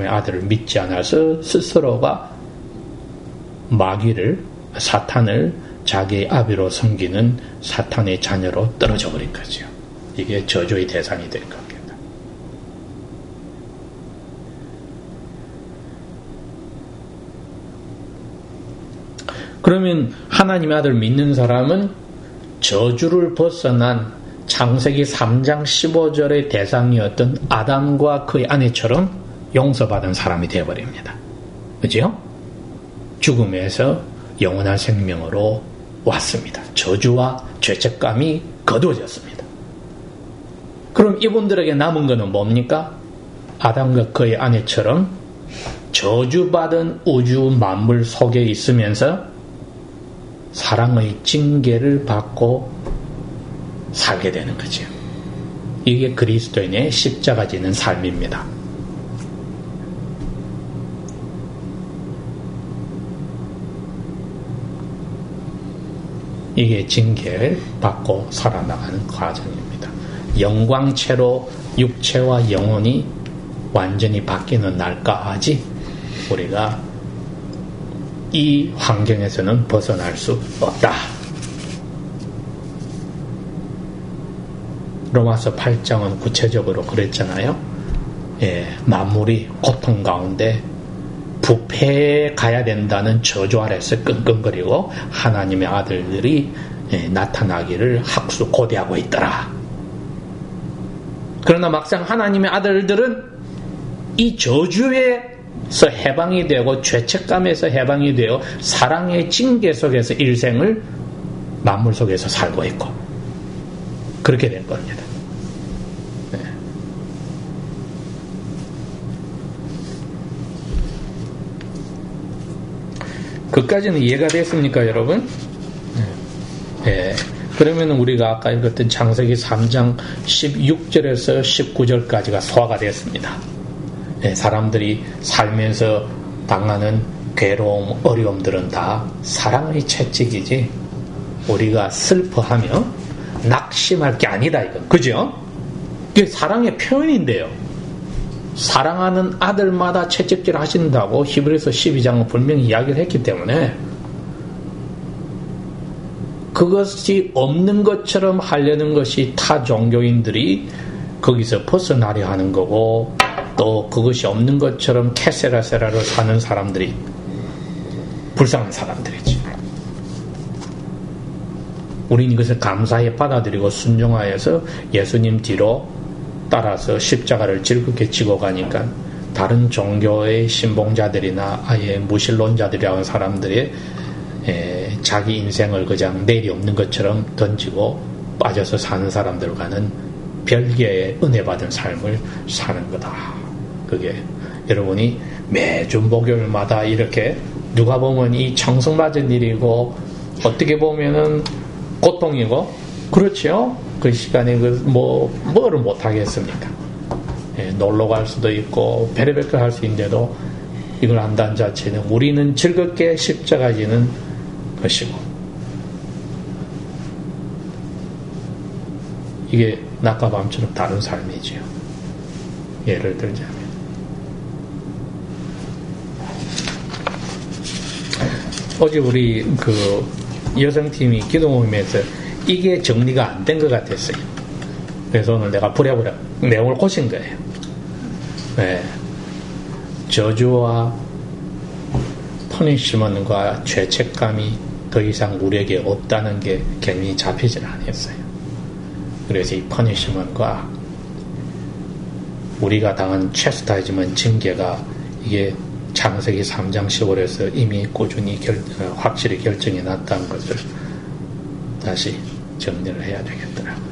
아들을 믿지 않아서 스스로가 마귀를, 사탄을 자기의 아비로 섬기는 사탄의 자녀로 떨어져 버린 거죠. 이게 저주의 대상이 된 겁니다. 그러면 하나님의 아들 믿는 사람은 저주를 벗어난 창세기 3장 15절의 대상이었던 아담과 그의 아내처럼 용서받은 사람이 되어버립니다. 그죠? 죽음에서 영원한 생명으로 왔습니다. 저주와 죄책감이 거두어졌습니다. 그럼 이분들에게 남은 것은 뭡니까? 아담과 그의 아내처럼 저주받은 우주 만물 속에 있으면서 사랑의 징계를 받고 살게 되는 거죠. 이게 그리스도인의 십자가 지는 삶입니다. 이게 징계를 받고 살아나가는 과정입니다. 영광체로 육체와 영혼이 완전히 바뀌는 날까지 우리가 이 환경에서는 벗어날 수 없다. 로마서 8장은 구체적으로 그랬잖아요. 예, 만물이 고통 가운데 부패해 가야 된다는 저주 아래서 끙끙거리고 하나님의 아들들이 나타나기를 학수고대하고 있더라. 그러나 막상 하나님의 아들들은 이 저주에서 해방이 되고 죄책감에서 해방이 되어 사랑의 징계 속에서 일생을 만물 속에서 살고 있고 그렇게 된 겁니다. 네. 그까지는 이해가 됐습니까, 여러분? 네. 그러면 우리가 아까 읽었던 창세기 3장 16절에서 19절까지가 소화가 됐습니다. 네, 사람들이 살면서 당하는 괴로움, 어려움들은 다 사랑의 채찍이지 우리가 슬퍼하며 낙심할 게 아니다 이건. 그죠? 이게 사랑의 표현인데요. 사랑하는 아들마다 채찍질 하신다고 히브리서 12장은 분명히 이야기를 했기 때문에 그것이 없는 것처럼 하려는 것이 타 종교인들이 거기서 벗어나려 하는 거고, 또 그것이 없는 것처럼 캐세라세라로 사는 사람들이 불쌍한 사람들이지. 우리는 이것을 감사히 받아들이고 순종하여서 예수님 뒤로 따라서 십자가를 즐겁게 지고 가니까 다른 종교의 신봉자들이나 아예 무신론자들이라는 사람들의 자기 인생을 그냥 내일이 없는 것처럼 던지고 빠져서 사는 사람들과는 별개의 은혜 받은 삶을 사는 거다. 그게 여러분이 매주 목요일마다 이렇게 누가 보면 이 청승맞은 일이고 어떻게 보면은 고통이고 그렇죠. 그 시간에 뭐를 못 하겠습니까? 놀러 갈 수도 있고 별의별 걸 할 수 있는데도 이걸 한다는 자체는 우리는 즐겁게 십자가 지는 것이고, 이게 낮과 밤처럼 다른 삶이지요. 예를 들자면 어제 우리 그 여성팀이 기도 모임에서 이게 정리가 안 된 것 같았어요. 그래서 오늘 내가 부랴부랴 내용을 고친 거예요. 네. 저주와 퍼니시먼트과 죄책감이 더 이상 우리에게 없다는 게 개념이 잡히질 않았어요. 그래서 이 퍼니시먼트과 우리가 당한 체스타이즈먼트 징계가 이게 창세기 3장 10월에서 이미 꾸준히 확실히 결정이 났다는 것을 다시 정리를 해야 되겠더라고요.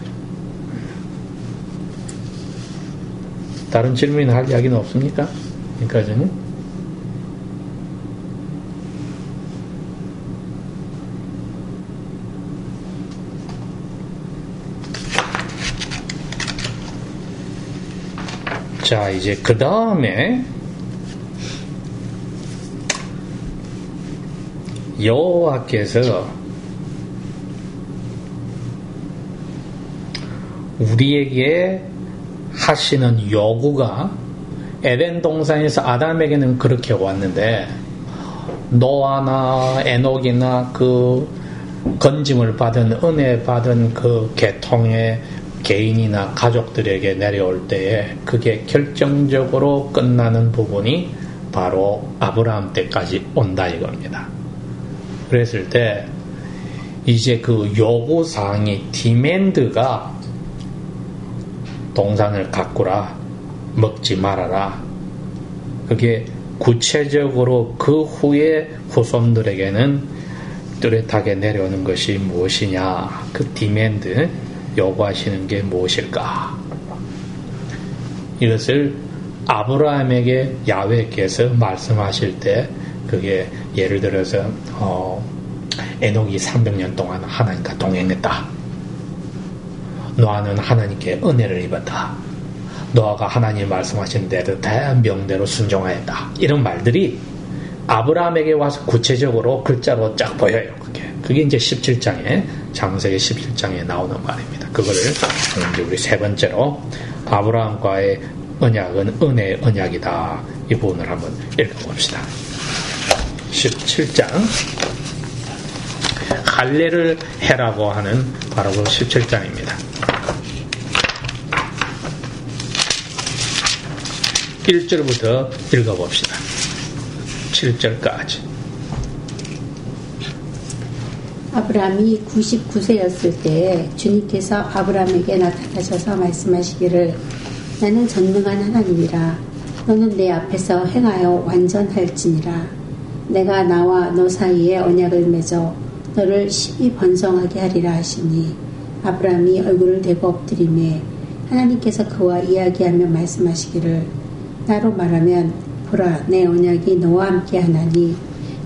다른 질문이나 할 이야기는 없습니까? 여기까지는? 자, 이제 그 다음에 여호와께서 우리에게 하시는 요구가 에덴 동산에서 아담에게는 그렇게 왔는데 노아나 에녹이나 그 건짐을 받은 은혜 받은 그 계통의 개인이나 가족들에게 내려올 때에 그게 결정적으로 끝나는 부분이 바로 아브라함 때까지 온다 이겁니다. 그랬을 때 이제 그 요구사항이 디맨드가 동산을 가꾸라, 먹지 말아라. 그게 구체적으로 그 후에 후손들에게는 뚜렷하게 내려오는 것이 무엇이냐, 그 디맨드, 요구하시는 게 무엇일까? 이것을 아브라함에게 야훼께서 말씀하실 때 그게 예를 들어서 에녹이 300년 동안 하나님과 동행했다. 노아는 하나님께 은혜를 입었다. 노아가 하나님 말씀하신 대로 다양한 명대로 순종하였다. 이런 말들이 아브라함에게 와서 구체적으로 글자로 쫙 보여요. 그게 이제 17장에 창세기 17장에 나오는 말입니다. 그거를 이제 우리 세 번째로 아브라함과의 언약은 은혜의 언약이다. 이 부분을 한번 읽어봅시다. 17장 할례를 해라고 하는 바로 그 17장입니다. 1절부터 읽어봅시다. 7절까지. 아브라함이 99세였을 때에 주님께서 아브라함에게 나타나셔서 말씀하시기를 나는 전능한 하나님이라 너는 내 앞에서 행하여 완전할지니라 내가 나와 너 사이에 언약을 맺어 너를 심히 번성하게 하리라 하시니 아브라함이 얼굴을 대고 엎드리매 하나님께서 그와 이야기하며 말씀하시기를 나로 말하면 보라 내 언약이 너와 함께 하나니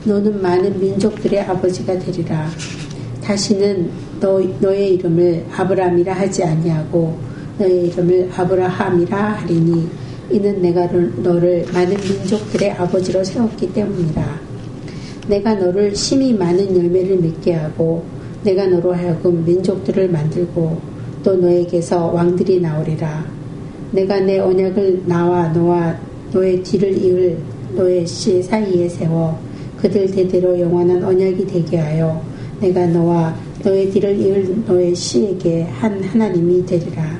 너는 많은 민족들의 아버지가 되리라. 다시는 너의 이름을 아브라함이라 하지 아니하고 너의 이름을 아브라함이라 하리니 이는 내가 너를 많은 민족들의 아버지로 세웠기 때문이라. 내가 너를 심히 많은 열매를 맺게 하고 내가 너로 하여금 민족들을 만들고 또 너에게서 왕들이 나오리라. 내가 내 언약을 나와 너와 너의 뒤를 이을 너의 씨 사이에 세워 그들 대대로 영원한 언약이 되게 하여 내가 너와 너의 뒤를 이을 너의 씨에게 한 하나님이 되리라.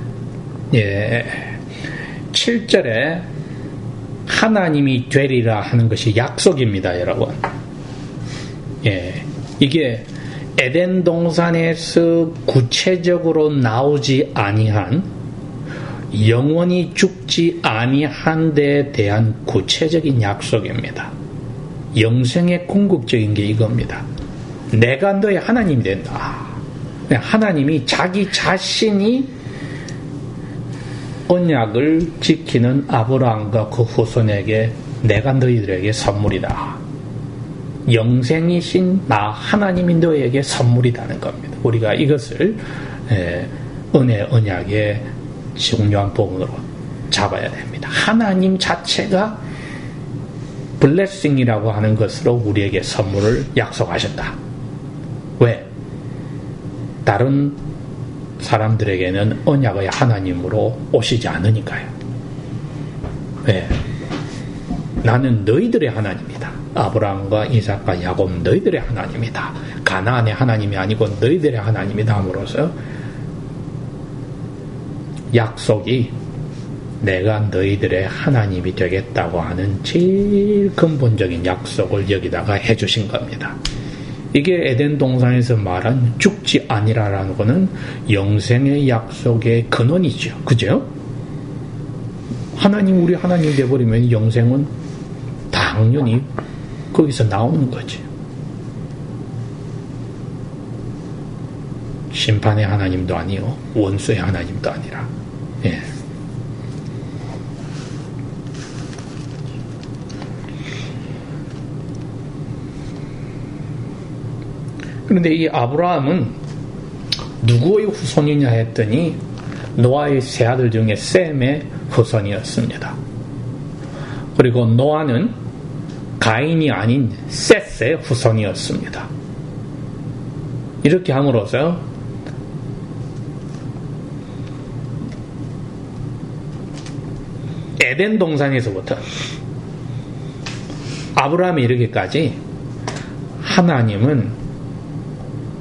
예, 7절에 하나님이 되리라 하는 것이 약속입니다, 여러분. 예, 이게 에덴 동산에서 구체적으로 나오지 아니한 영원히 죽지 아니한 데에 대한 구체적인 약속입니다. 영생의 궁극적인 게 이겁니다. 내가 너의 하나님이 된다. 하나님이 자기 자신이 언약을 지키는 아브라함과 그 후손에게 내가 너희들에게 선물이다. 영생이신 나 하나님이 너에게 선물이라는 겁니다. 우리가 이것을 은혜 언약의 중요한 부분으로 잡아야 됩니다. 하나님 자체가 블레싱이라고 하는 것으로 우리에게 선물을 약속하셨다. 왜? 다른 사람들에게는 언약의 하나님으로 오시지 않으니까요. 왜? 나는 너희들의 하나님이다. 아브라함과 이삭과 야곱 너희들의 하나님이다. 가나안의 하나님이 아니고 너희들의 하나님이다 함으로써 약속이 내가 너희들의 하나님이 되겠다고 하는 제일 근본적인 약속을 여기다가 해주신 겁니다. 이게 에덴 동산에서 말한 죽지 아니라라는 것은 영생의 약속의 근원이죠. 그죠? 하나님, 우리 하나님 되어버리면 영생은 당연히 거기서 나오는 거죠. 심판의 하나님도 아니요, 원수의 하나님도 아니라. 예. 그런데 이 아브라함은 누구의 후손이냐 했더니 노아의 세 아들 중에 셈의 후손이었습니다. 그리고 노아는 가인이 아닌 셋의 후손이었습니다. 이렇게 함으로써 에덴 동산에서부터 아브라함이 이르기까지 하나님은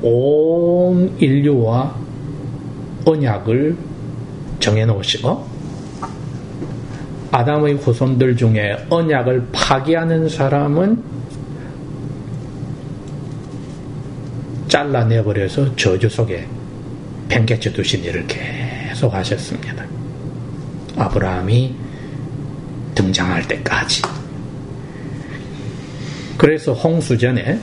온 인류와 언약을 정해놓으시고 아담의 후손들 중에 언약을 파기하는 사람은 잘라내버려서 저주 속에 팽개쳐 두신 일을 계속 하셨습니다. 아브라함이 등장할 때까지. 그래서 홍수전에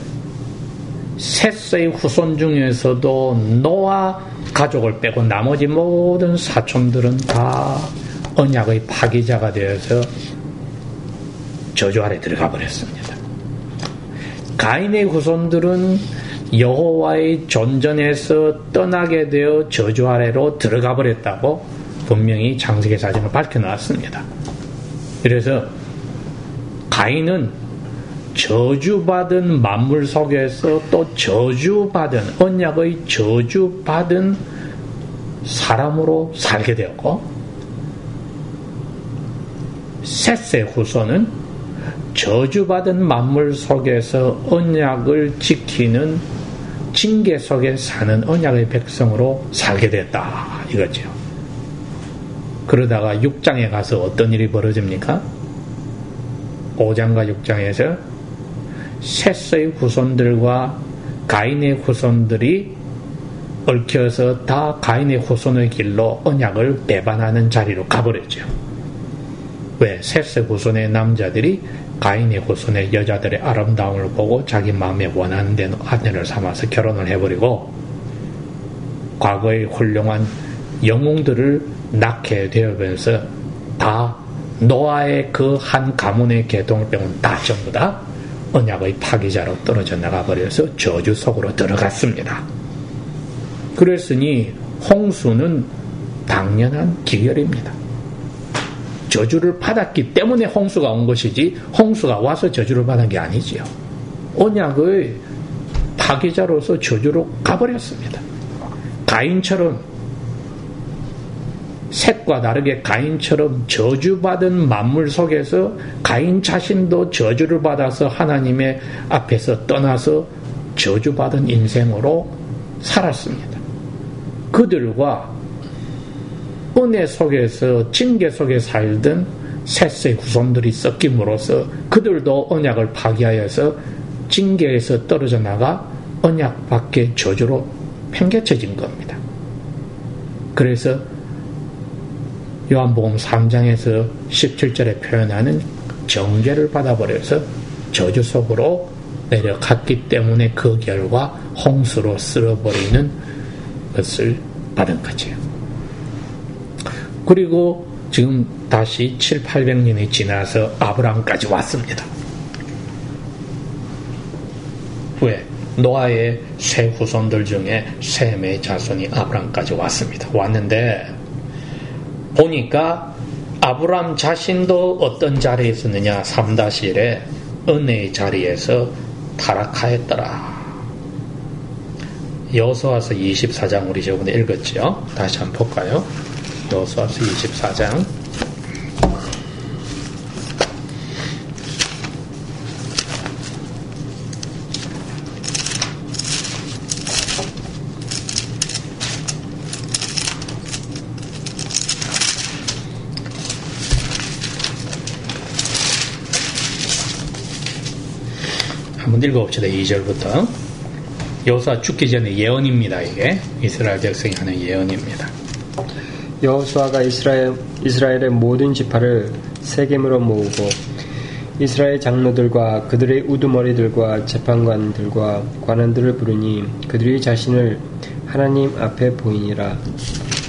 셋의 후손 중에서도 노아 가족을 빼고 나머지 모든 사촌들은 다 언약의 파기자가 되어서 저주 아래 들어가 버렸습니다. 가인의 후손들은 여호와의 존전에서 떠나게 되어 저주 아래로 들어가 버렸다고 분명히 창세기 사전을 밝혀놨습니다. 그래서 가인은 저주받은 만물 속에서 또 저주받은 언약의 저주받은 사람으로 살게 되었고, 셋의 후손은 저주받은 만물 속에서 언약을 지키는 징계 속에 사는 언약의 백성으로 살게 됐다 이거죠. 그러다가 6장에 가서 어떤 일이 벌어집니까? 5장과 6장에서 셋의 후손들과 가인의 후손들이 얽혀서 다 가인의 후손의 길로 언약을 배반하는 자리로 가버렸죠. 왜? 셋의 후손의 남자들이 가인의 후손의 여자들의 아름다움을 보고 자기 마음에 원하는 데 아내를 삼아서 결혼을 해버리고 과거의 훌륭한 영웅들을 낳게 되면서 다 노아의 그 한 가문의 계통을 빼고는 다 전부 다 언약의 파기자로 떨어져 나가버려서 저주 속으로 들어갔습니다. 그랬으니 홍수는 당연한 기결입니다. 저주를 받았기 때문에 홍수가 온 것이지 홍수가 와서 저주를 받은 게 아니지요. 언약의 파기자로서 저주로 가버렸습니다. 가인처럼, 셋과 다르게 가인처럼 저주받은 만물 속에서 가인 자신도 저주를 받아서 하나님의 앞에서 떠나서 저주받은 인생으로 살았습니다. 그들과 은혜 속에서 징계 속에 살던 셋의 후손들이 섞임으로써 그들도 언약을 파기하여서 징계에서 떨어져 나가 언약 밖의 저주로 팽개쳐진 겁니다. 그래서 요한복음 3장에서 17절에 표현하는 정죄를 받아버려서 저주 속으로 내려갔기 때문에 그 결과 홍수로 쓸어버리는 것을 받은 거죠. 그리고 지금 다시 7, 800년이 지나서 아브라함까지 왔습니다. 왜? 노아의 세 후손들 중에 셈의 자손이 아브라함까지 왔습니다. 왔는데 보니까 아브라함 자신도 어떤 자리에 있었느냐? 3-1에 은혜의 자리에서 타락하였더라. 여호수아서 24장 우리 저번에 읽었죠? 다시 한번 볼까요? 여호수아서 24장 한번 읽어봅시다. 2절부터. 여호수아 죽기 전에 예언입니다. 이게 이스라엘 백성이 하는 예언입니다. 여호수아가 이스라엘의 모든 지파를 세겜으로 모으고 이스라엘 장로들과 그들의 우두머리들과 재판관들과 관원들을 부르니 그들이 자신을 하나님 앞에 보이니라.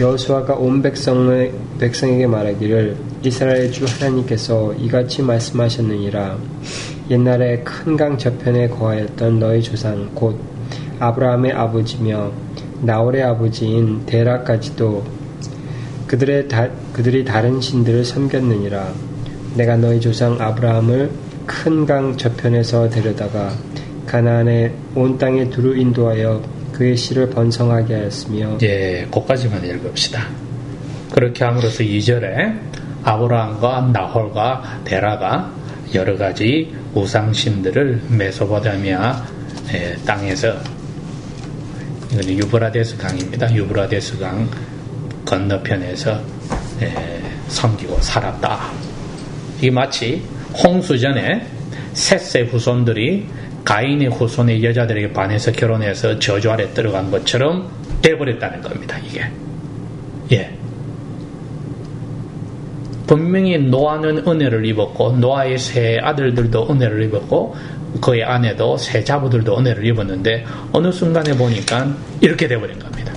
여호수아가 온 백성에게 말하기를 이스라엘 주 하나님께서 이같이 말씀하셨느니라. 옛날에 큰 강 저편에 거하였던 너희 조상 곧 아브라함의 아버지며 나홀의 아버지인 데라까지도 그들이 다른 신들을 섬겼느니라. 내가 너희 조상 아브라함을 큰 강 저편에서 데려다가 가나안의 온 땅에 두루 인도하여 그의 씨를 번성하게 하였으며. 예, 거기까지만 읽읍시다. 그렇게 함으로써 2절에 아브라함과 나홀과 데라가 여러 가지 우상신들을 메소포타미아 땅에서, 이건 유브라데스 강입니다. 유브라데스 강 건너편에서 섬기고 살았다. 이게 마치 홍수 전에 셋의 후손들이 가인의 후손의 여자들에게 반해서 결혼해서 저주 아래 들어간 것처럼 돼버렸다는 겁니다. 이게. 예. 분명히 노아는 은혜를 입었고 노아의 세 아들들도 은혜를 입었고 그의 아내도 세 자부들도 은혜를 입었는데 어느 순간에 보니까 이렇게 돼버린 겁니다.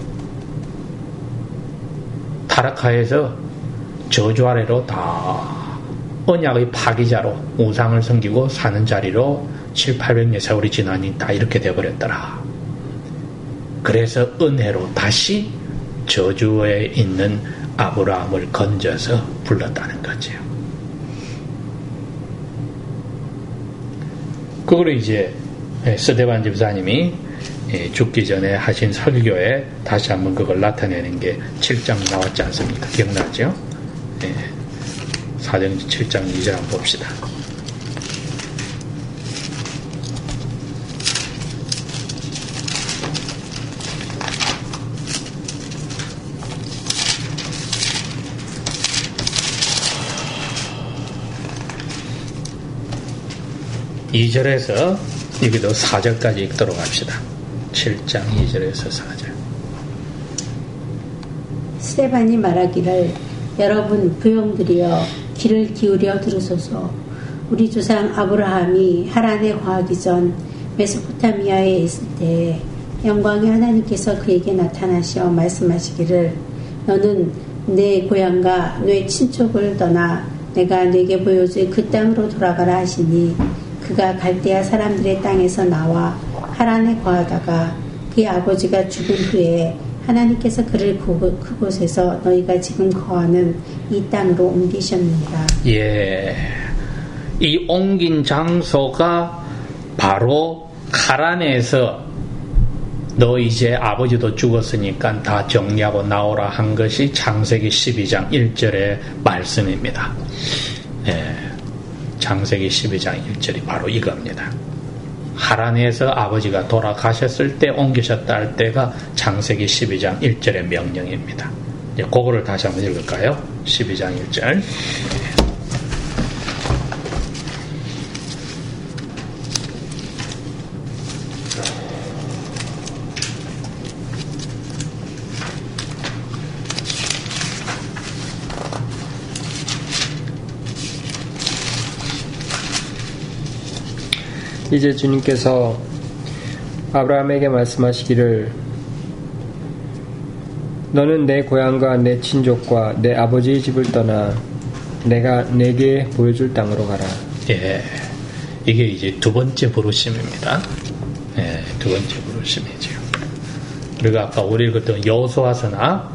타락하여서 저주 아래로 다 언약의 파기자로 우상을 섬기고 사는 자리로 7, 800년 세월이 지나니 다 이렇게 돼버렸더라. 그래서 은혜로 다시 저주에 있는 아브라함을 건져서 불렀다는 거죠. 그걸 이제 스데반 집사님이 죽기 전에 하신 설교에 다시 한번 그걸 나타내는 게 7장 나왔지 않습니까? 기억나죠? 사도행전 7장 2절 한번 봅시다. (2절에서) 여기도 4절까지 읽도록 합시다. 7장 2절에서 4절. 스데반이 말하기를 여러분 부용들이여 귀를 기울여 들으소서. 우리 조상 아브라함이 하란에 거하기 전 메소포타미아에 있을 때에 영광의 하나님께서 그에게 나타나시어 말씀하시기를 너는 내 고향과 내 친족을 떠나 내가 네게 보여줄 그 땅으로 돌아가라 하시니 그가 갈대아 사람들의 땅에서 나와 하란에 거하다가 그의 아버지가 죽은 후에 하나님께서 그를 그곳에서 너희가 지금 거하는 이 땅으로 옮기셨느니라. 예, 이 옮긴 장소가 바로 하란에서 너 이제 아버지도 죽었으니까 다 정리하고 나오라 한 것이 창세기 12장 1절의 말씀입니다. 예, 창세기 12장 1절이 바로 이겁니다. 하란에서 아버지가 돌아가셨을 때 옮기셨다 할 때가 창세기 12장 1절의 명령입니다. 이제 그거를 다시 한번 읽을까요? 12장 1절. 이제 주님께서 아브라함에게 말씀하시기를 너는 내 고향과 내 친족과 내 아버지의 집을 떠나 내가 내게 보여줄 땅으로 가라. 예, 이게 이제 두 번째 부르심입니다. 예, 두 번째 부르심이죠. 우리가 아까 우리 읽었던 여호수아서나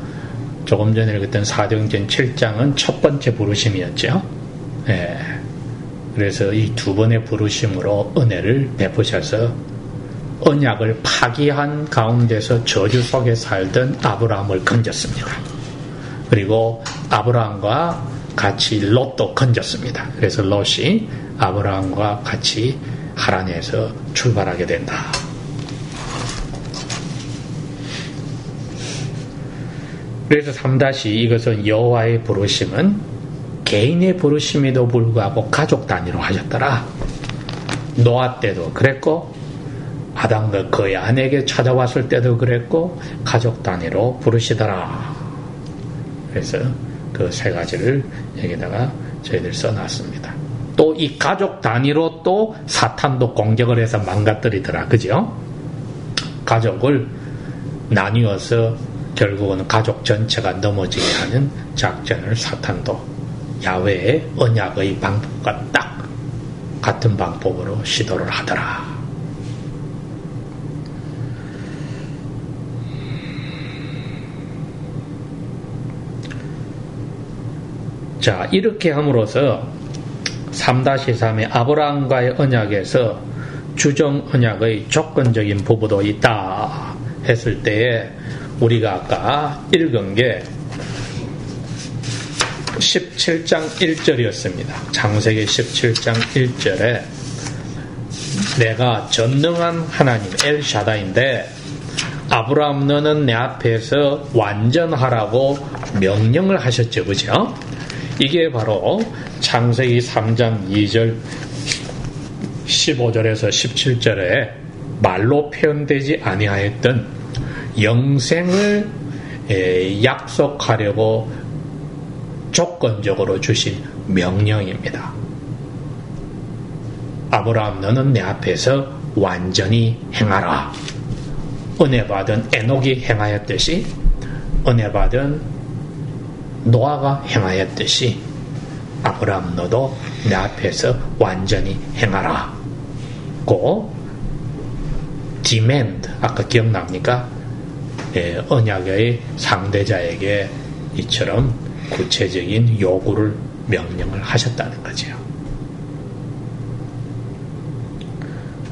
조금 전에 읽었던 사도행전 7장은 첫 번째 부르심이었죠. 예. 그래서 이 두 번의 부르심으로 은혜를 베푸셔서 언약을 파기한 가운데서 저주 속에 살던 아브라함을 건졌습니다. 그리고 아브라함과 같이 롯도 건졌습니다. 그래서 롯이 아브라함과 같이 하란에서 출발하게 된다. 그래서 3- 이것은 여호와의 부르심은 개인의 부르심에도 불구하고 가족 단위로 하셨더라. 노아 때도 그랬고 아담과 그의 아내에게 찾아왔을 때도 그랬고 가족 단위로 부르시더라. 그래서 그 세 가지를 여기다가 저희들 써놨습니다. 또 이 가족 단위로 또 사탄도 공격을 해서 망가뜨리더라. 그죠? 가족을 나뉘어서 결국은 가족 전체가 넘어지게 하는 작전을 사탄도 야훼의 언약의 방법과 딱 같은 방법으로 시도를 하더라. 자, 이렇게 함으로써 3-3의 아브라함과의 언약에서 주정 언약의 조건적인 부분도 있다 했을 때에 우리가 아까 읽은 게 17장 1절이었습니다. 창세기 17장 1절에 내가 전능한 하나님 엘샤다인데 아브라함 너는 내 앞에서 완전하라고 명령을 하셨죠. 그죠? 이게 바로 창세기 3장 2절 15절에서 17절에 말로 표현되지 아니하였던 영생을 약속하려고 조건적으로 주신 명령입니다. 아브라함 너는 내 앞에서 완전히 행하라. 은혜 받은 에녹이 행하였듯이 은혜 받은 노아가 행하였듯이 아브라함 너도 내 앞에서 완전히 행하라. 고 demand 아까 기억납니까? 언약의 상대자에게 이처럼 구체적인 요구를 명령을 하셨다는 거죠.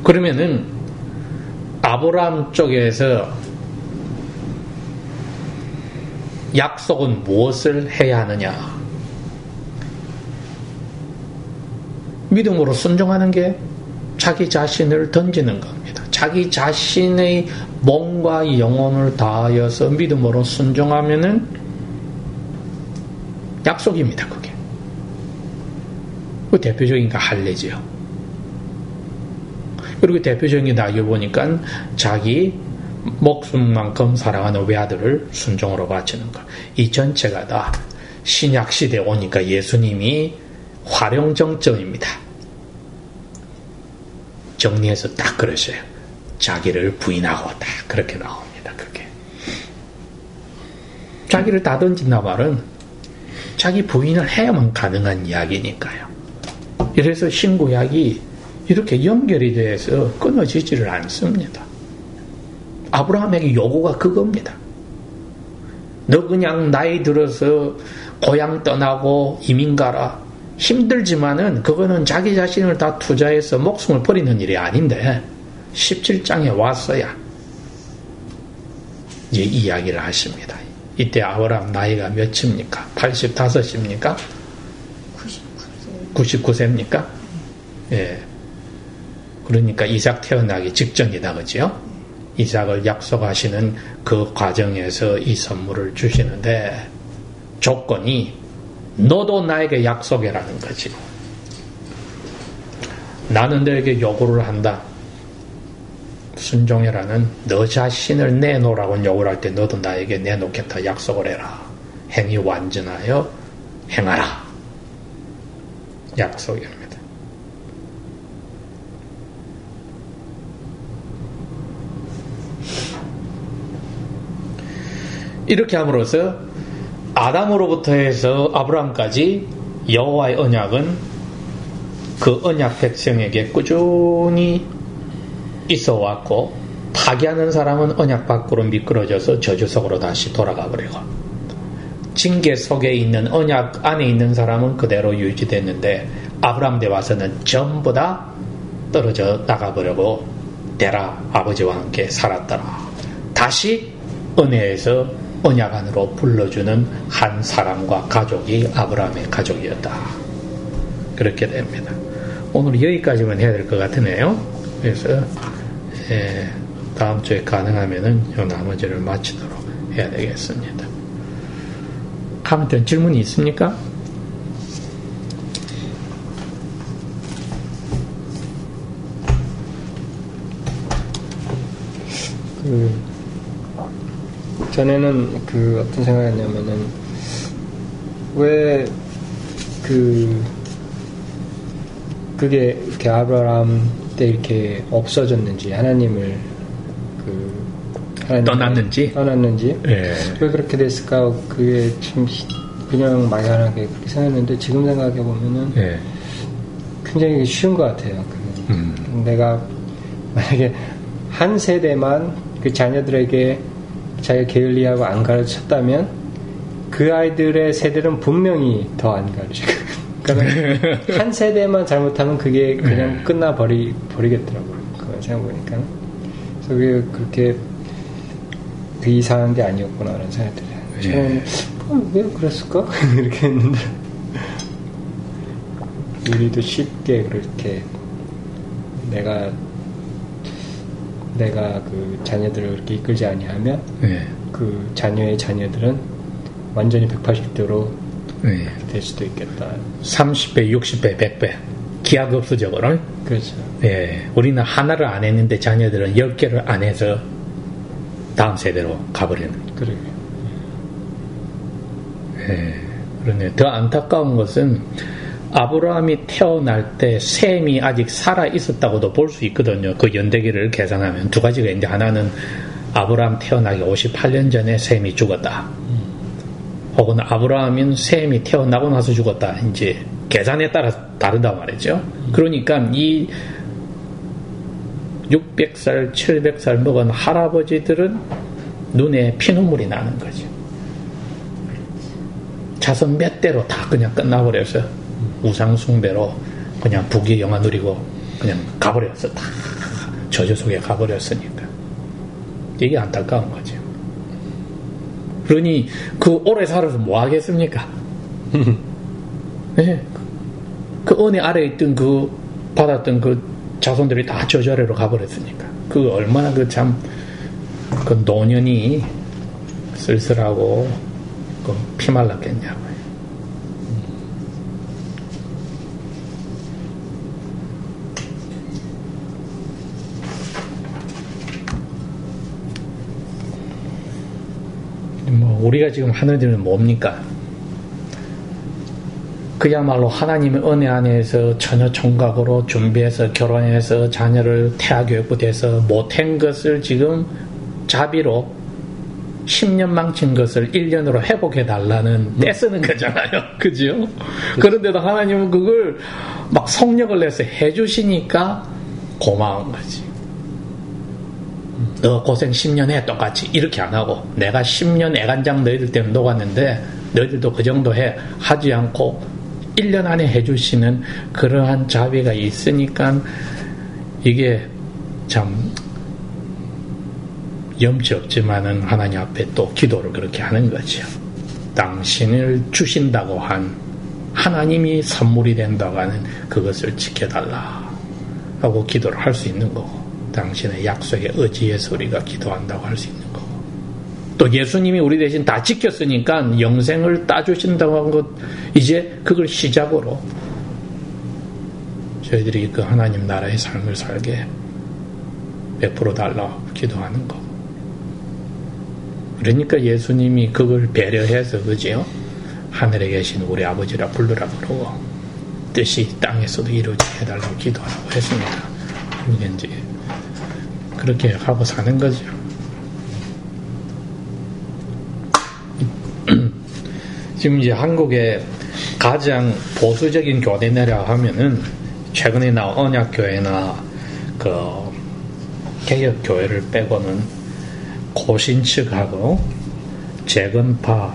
그러면은 아브라함 쪽에서 약속은 무엇을 해야 하느냐? 믿음으로 순종하는 게 자기 자신을 던지는 겁니다. 자기 자신의 몸과 영혼을 다하여서 믿음으로 순종하면은 약속입니다. 그게. 그 대표적인 게 할례지요. 그리고 대표적인 게 나중에 보니까 자기 목숨만큼 사랑하는 외아들을 순종으로 바치는 것. 이 전체가 다 신약 시대에 오니까 예수님이 활용정점입니다. 정리해서 딱 그러셔요. 자기를 부인하고 딱 그렇게 나옵니다. 그게. 자기를 다 던진다 말은 자기 부인을 해야만 가능한 이야기니까요. 이래서 신구약이 이렇게 연결이 돼서 끊어지지를 않습니다. 아브라함에게 요구가 그겁니다. 너 그냥 나이 들어서 고향 떠나고 이민 가라. 힘들지만은 그거는 자기 자신을 다 투자해서 목숨을 버리는 일이 아닌데 17장에 왔어야 이제 이야기를 하십니다. 이때 아브라함 나이가 몇입니까? 85입니까? 99세입니까? 예. 그러니까 이삭 태어나기 직전이다, 그죠? 이삭을 약속하시는 그 과정에서 이 선물을 주시는데 조건이 너도 나에게 약속해라는 거지. 나는 너에게 요구를 한다. 순종해라는 너 자신을 내놓으라고 요구를 할 때 너도 나에게 내놓겠다 약속을 해라. 행위 완전하여 행하라. 약속입니다. 이렇게 함으로써 아담으로부터 해서 아브라함까지 여호와의 언약은 그 언약 백성에게 꾸준히 있어 왔고 타개하는 사람은 언약 밖으로 미끄러져서 저주 속으로 다시 돌아가 버리고 징계 속에 있는 언약 안에 있는 사람은 그대로 유지됐는데 아브라함 때 와서는 전부 다 떨어져 나가버리고 데라 아버지와 함께 살았더라. 다시 은혜에서 언약 안으로 불러주는 한 사람과 가족이 아브라함의 가족이었다. 그렇게 됩니다. 오늘 여기까지만 해야 될 것 같으네요. 그래서 다음 주에 가능하면은 요 나머지를 마치도록 해야 되겠습니다. 아무튼 질문이 있습니까? 전에는 어떤 생각이었냐면은 왜 그게 이렇게 아브라함 때 이렇게 없어졌는지 하나님을 떠났는지 왜 그렇게 됐을까? 그게 참 그냥 막연하게 그렇게 생각했는데 지금 생각해 보면은 굉장히 쉬운 것 같아요. 내가 만약에 한 세대만 그 자녀들에게 자기가 게을리하고 안 가르쳤다면 그 아이들의 세대는 분명히 더 안 가르치고 그러니까 한 세대만 잘못하면 그게 그냥 끝나버리겠더라고요. 그걸 생각해보니까 그래서 그게 그렇게 이상한 게 아니었구나라는 생각이 들어요. 처음에 왜 그랬을까? 이렇게 했는데 우리도 쉽게 그렇게 내가 그 자녀들을 그렇게 이끌지 아니하면 그 자녀의 자녀들은 완전히 180도로 될 수도 있겠다. 30배, 60배, 100배 기하급수적으로. 그렇죠. 우리는 하나를 안 했는데 자녀들은 10개를 안 해서 다음 세대로 가버리는. 그러게요. 그러네. 더 안타까운 것은 아브라함이 태어날 때 셈이 아직 살아 있었다고도 볼 수 있거든요. 그 연대기를 계산하면 두 가지가 있는데 하나는 아브라함 태어나기 58년 전에 셈이 죽었다. 혹은 아브라함인 셈이 태어나고 나서 죽었다. 이제 계산에 따라 다르단 말이죠. 그러니까 이 600살, 700살 먹은 할아버지들은 눈에 피눈물이 나는 거죠. 자손 몇 대로 다 그냥 끝나버려서 우상숭배로 그냥 부귀 영화 누리고 그냥 가버렸어. 다 저주 속에 가버렸으니까. 이게 안타까운 거죠. 그러니 그 오래 살아서 뭐 하겠습니까? 그 은혜 아래에 있던 받았던 그 자손들이 다 저주 아래로 가버렸으니까. 그 얼마나 그 노년이 쓸쓸하고 피말랐겠냐고요. 우리가 지금 하는 일은 뭡니까? 그야말로 하나님의 은혜 안에서 처녀 총각으로 준비해서 결혼해서 자녀를 태아교육부 돼서 못한 것을 지금 자비로 10년 망친 것을 1년으로 회복해달라는 떼쓰는 거잖아요. 그죠? 그런데도 하나님은 그걸 막 속력을 내서 해주시니까 고마운 거지. 너 고생 10년 해 똑같이 이렇게 안 하고 내가 10년 애간장 너희들 때문에 녹았는데 너희들도 그 정도 해 하지 않고 1년 안에 해주시는 그러한 자비가 있으니까 이게 참 염치 없지만은 하나님 앞에 또 기도를 그렇게 하는 거죠. 당신을 주신다고 한 하나님이 선물이 된다고 하는 그것을 지켜달라 하고 기도를 할 수 있는 거고 당신의 약속에 의지해서 우리가 기도한다고 할 수 있는 거고 또 예수님이 우리 대신 다 지켰으니까 영생을 따주신다고 한 것 이제 그걸 시작으로 저희들이 그 하나님 나라의 삶을 살게 베풀어 달라고 기도하는 거. 그러니까 예수님이 그걸 배려해서 그지요? 하늘에 계신 우리 아버지라 부르라 그러고 뜻이 땅에서도 이루어지게 해달라고 기도하라고 했습니다. 이게 이제 그렇게 하고 사는 거죠. 지금 이제 한국의 가장 보수적인 교회내라 하면은 최근에 나온 언약교회나 그 개혁교회를 빼고는 고신측하고 재건파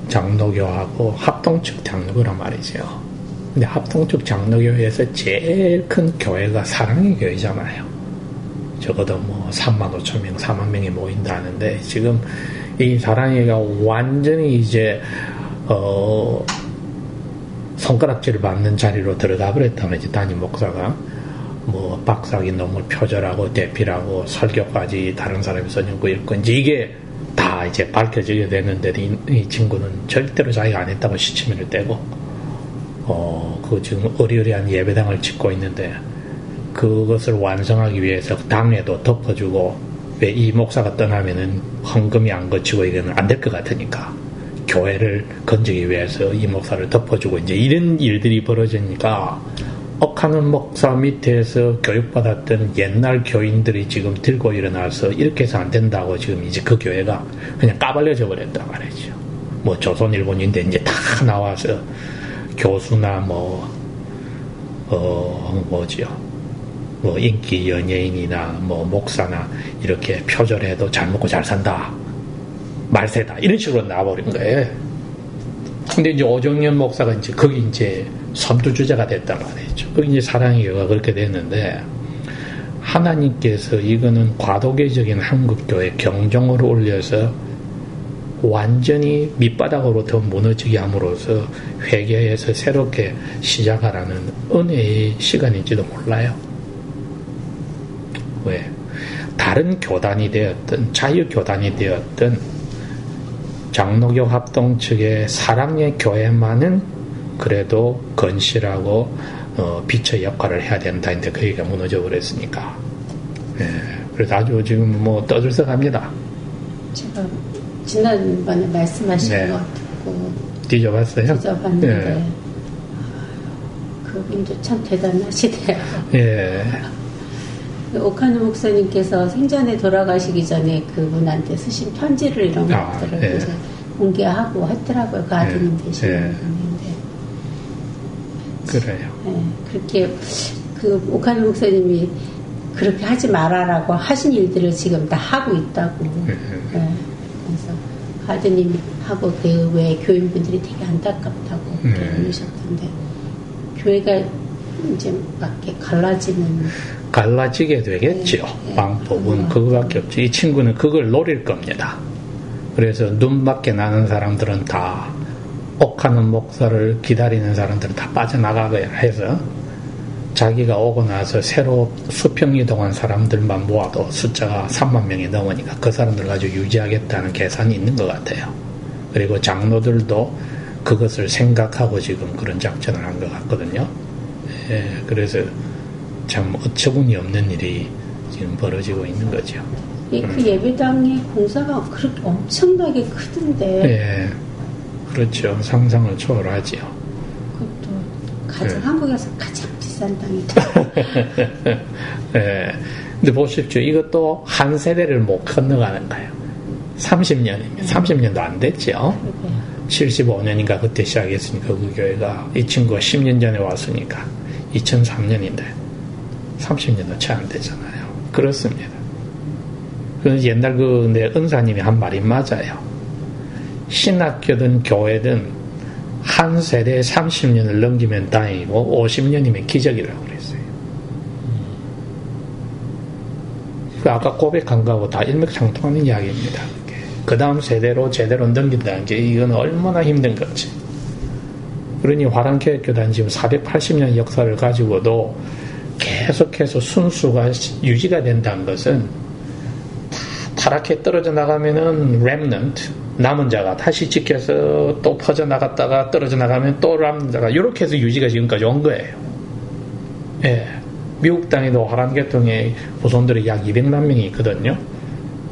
장로교하고 합동측 장로교란 말이죠. 근데 합동측 장로교회에서 제일 큰 교회가 사랑의 교회잖아요. 적어도 뭐 3만 5천 명, 4만 명이 모인다 하는데 지금 이 사랑의가 완전히 이제 손가락질 받는 자리로 들어가 버렸단 말이지. 담임 목사가 뭐 박사학위 논문 표절하고 대필하고 설교까지 다른 사람이 써준 거 읽고 이제 이게 다 이제 밝혀지게 됐는데 이 친구는 절대로 자기가 안 했다고 시치미를 떼고 그 지금 어리어리한 예배당을 짓고 있는데 그것을 완성하기 위해서 당에도 덮어주고 왜 이 목사가 떠나면은 헌금이 안 거치고 이거는 안 될 것 같으니까 교회를 건지기 위해서 이 목사를 덮어주고 이제 이런 일들이 벌어지니까 억하는 목사 밑에서 교육받았던 옛날 교인들이 지금 들고 일어나서 이렇게 해서 안 된다고 지금 이제 그 교회가 그냥 까발려져 버렸단 말이죠. 뭐 조선일본인데 이제 다 나와서 교수나 뭐 인기 연예인이나 뭐 목사나 이렇게 표절해도 잘 먹고 잘 산다. 말세다. 이런 식으로 나와버린 거예요. 근데 이제 오정연 목사가 이제 거기 이제 선두주자가 됐단 말이죠. 거기 이제 사랑의 교회가 그렇게 됐는데 하나님께서 이거는 과도계적인 한국교회 경종으로 올려서 완전히 밑바닥으로 더 무너지게 함으로써 회개해서 새롭게 시작하라는 은혜의 시간인지도 몰라요. 왜? 다른 교단이 되었든 자유교단이 되었든 장로교 합동 측의 사랑의 교회만은 그래도 건실하고 빛의 역할을 해야 된다는데 그 얘기가 무너져 버렸으니까. 예, 그래서 아주 지금 뭐 떠들썩합니다. 제가 지난번에 말씀하신 네. 거 듣고 뒤져봤어요? 뒤져봤는데 예. 그분도 참 대단하시대요. 예. 오카노 목사님께서 생전에 돌아가시기 전에 그분한테 쓰신 편지를 이런 것들을 예. 이제 공개하고 했더라고요. 그 아드님 되시는 분인데. 그래요. 네, 그렇게 그 오카노 목사님이 그렇게 하지 말아라고 하신 일들을 지금 다 하고 있다고. 네, 그래서 아드님하고 그 외 교인분들이 되게 안타깝다고 그러셨던데 교회가 이제 막 이렇게 갈라지게 되겠죠. 방법은 그거밖에 없죠. 이 친구는 그걸 노릴 겁니다. 그래서 눈밖에 나는 사람들은 다 옥하는 목사를 기다리는 사람들은 다 빠져나가게 해서 자기가 오고 나서 새로 수평이동한 사람들만 모아도 숫자가 3만 명이 넘으니까 그 사람들 가지고 유지하겠다는 계산이 있는 것 같아요. 그리고 장로들도 그것을 생각하고 지금 그런 작전을 한 것 같거든요. 예, 그래서 참 어처구니 없는 일이 지금 벌어지고 있는 거죠. 그 예배당의 공사가 그렇게 엄청나게 크던데. 예, 그렇죠. 상상을 초월하지요. 그것도 가장 한국에서 가장 비싼 땅이다. 예, 근데 보십시오. 이것도 한 세대를 못 건너가는 거예요. 30년이면 30년도 안 됐죠. 75년인가 그때 시작했으니까 그 교회가 이 친구가 10년 전에 왔으니까 2003년인데 30년도 채 안 되잖아요. 그렇습니다. 그래서 옛날 내 은사님이 한 말이 맞아요. 신학교든 교회든 한 세대에 30년을 넘기면 다행이고 50년이면 기적이라고 그랬어요. 아까 고백한 거하고 다 일맥상통하는 이야기입니다. 그 다음 세대로 제대로 넘긴다는 게 이건 얼마나 힘든 건지. 그러니 화랑교회교단 지금 480년 역사를 가지고도 계속해서 순수가 유지가 된다는 것은 타락해 떨어져 나가면은 remnant, 남은 자가 다시 지켜서 또 퍼져 나갔다가 떨어져 나가면 또 남은 자가 이렇게 해서 유지가 지금까지 온 거예요. 예. 미국 땅에도 화랑계통의 후손들이 약 200만 명이 있거든요.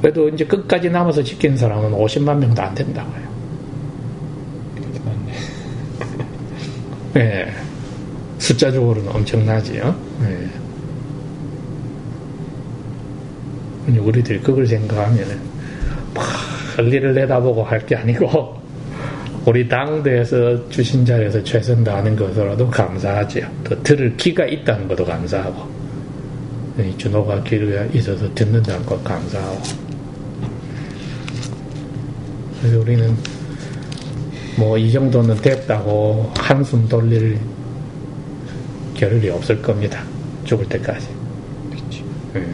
그래도 이제 끝까지 남아서 지킨 사람은 50만 명도 안 된다고요. 예. 숫자적으로는 엄청나지요. 예. 우리들이 그걸 생각하면은 멀리를 내다보고 할 게 아니고 우리 당대에서 주신 자리에서 최선 다하는 것으로도 감사하지요. 더 들을 기가 있다는 것도 감사하고 준호가 기회가 있어서 듣는다는 것 감사하고. 그래서 우리는 뭐 이 정도는 됐다고 한숨 돌릴 겨를이 없을 겁니다. 죽을 때까지. 그렇지. 예.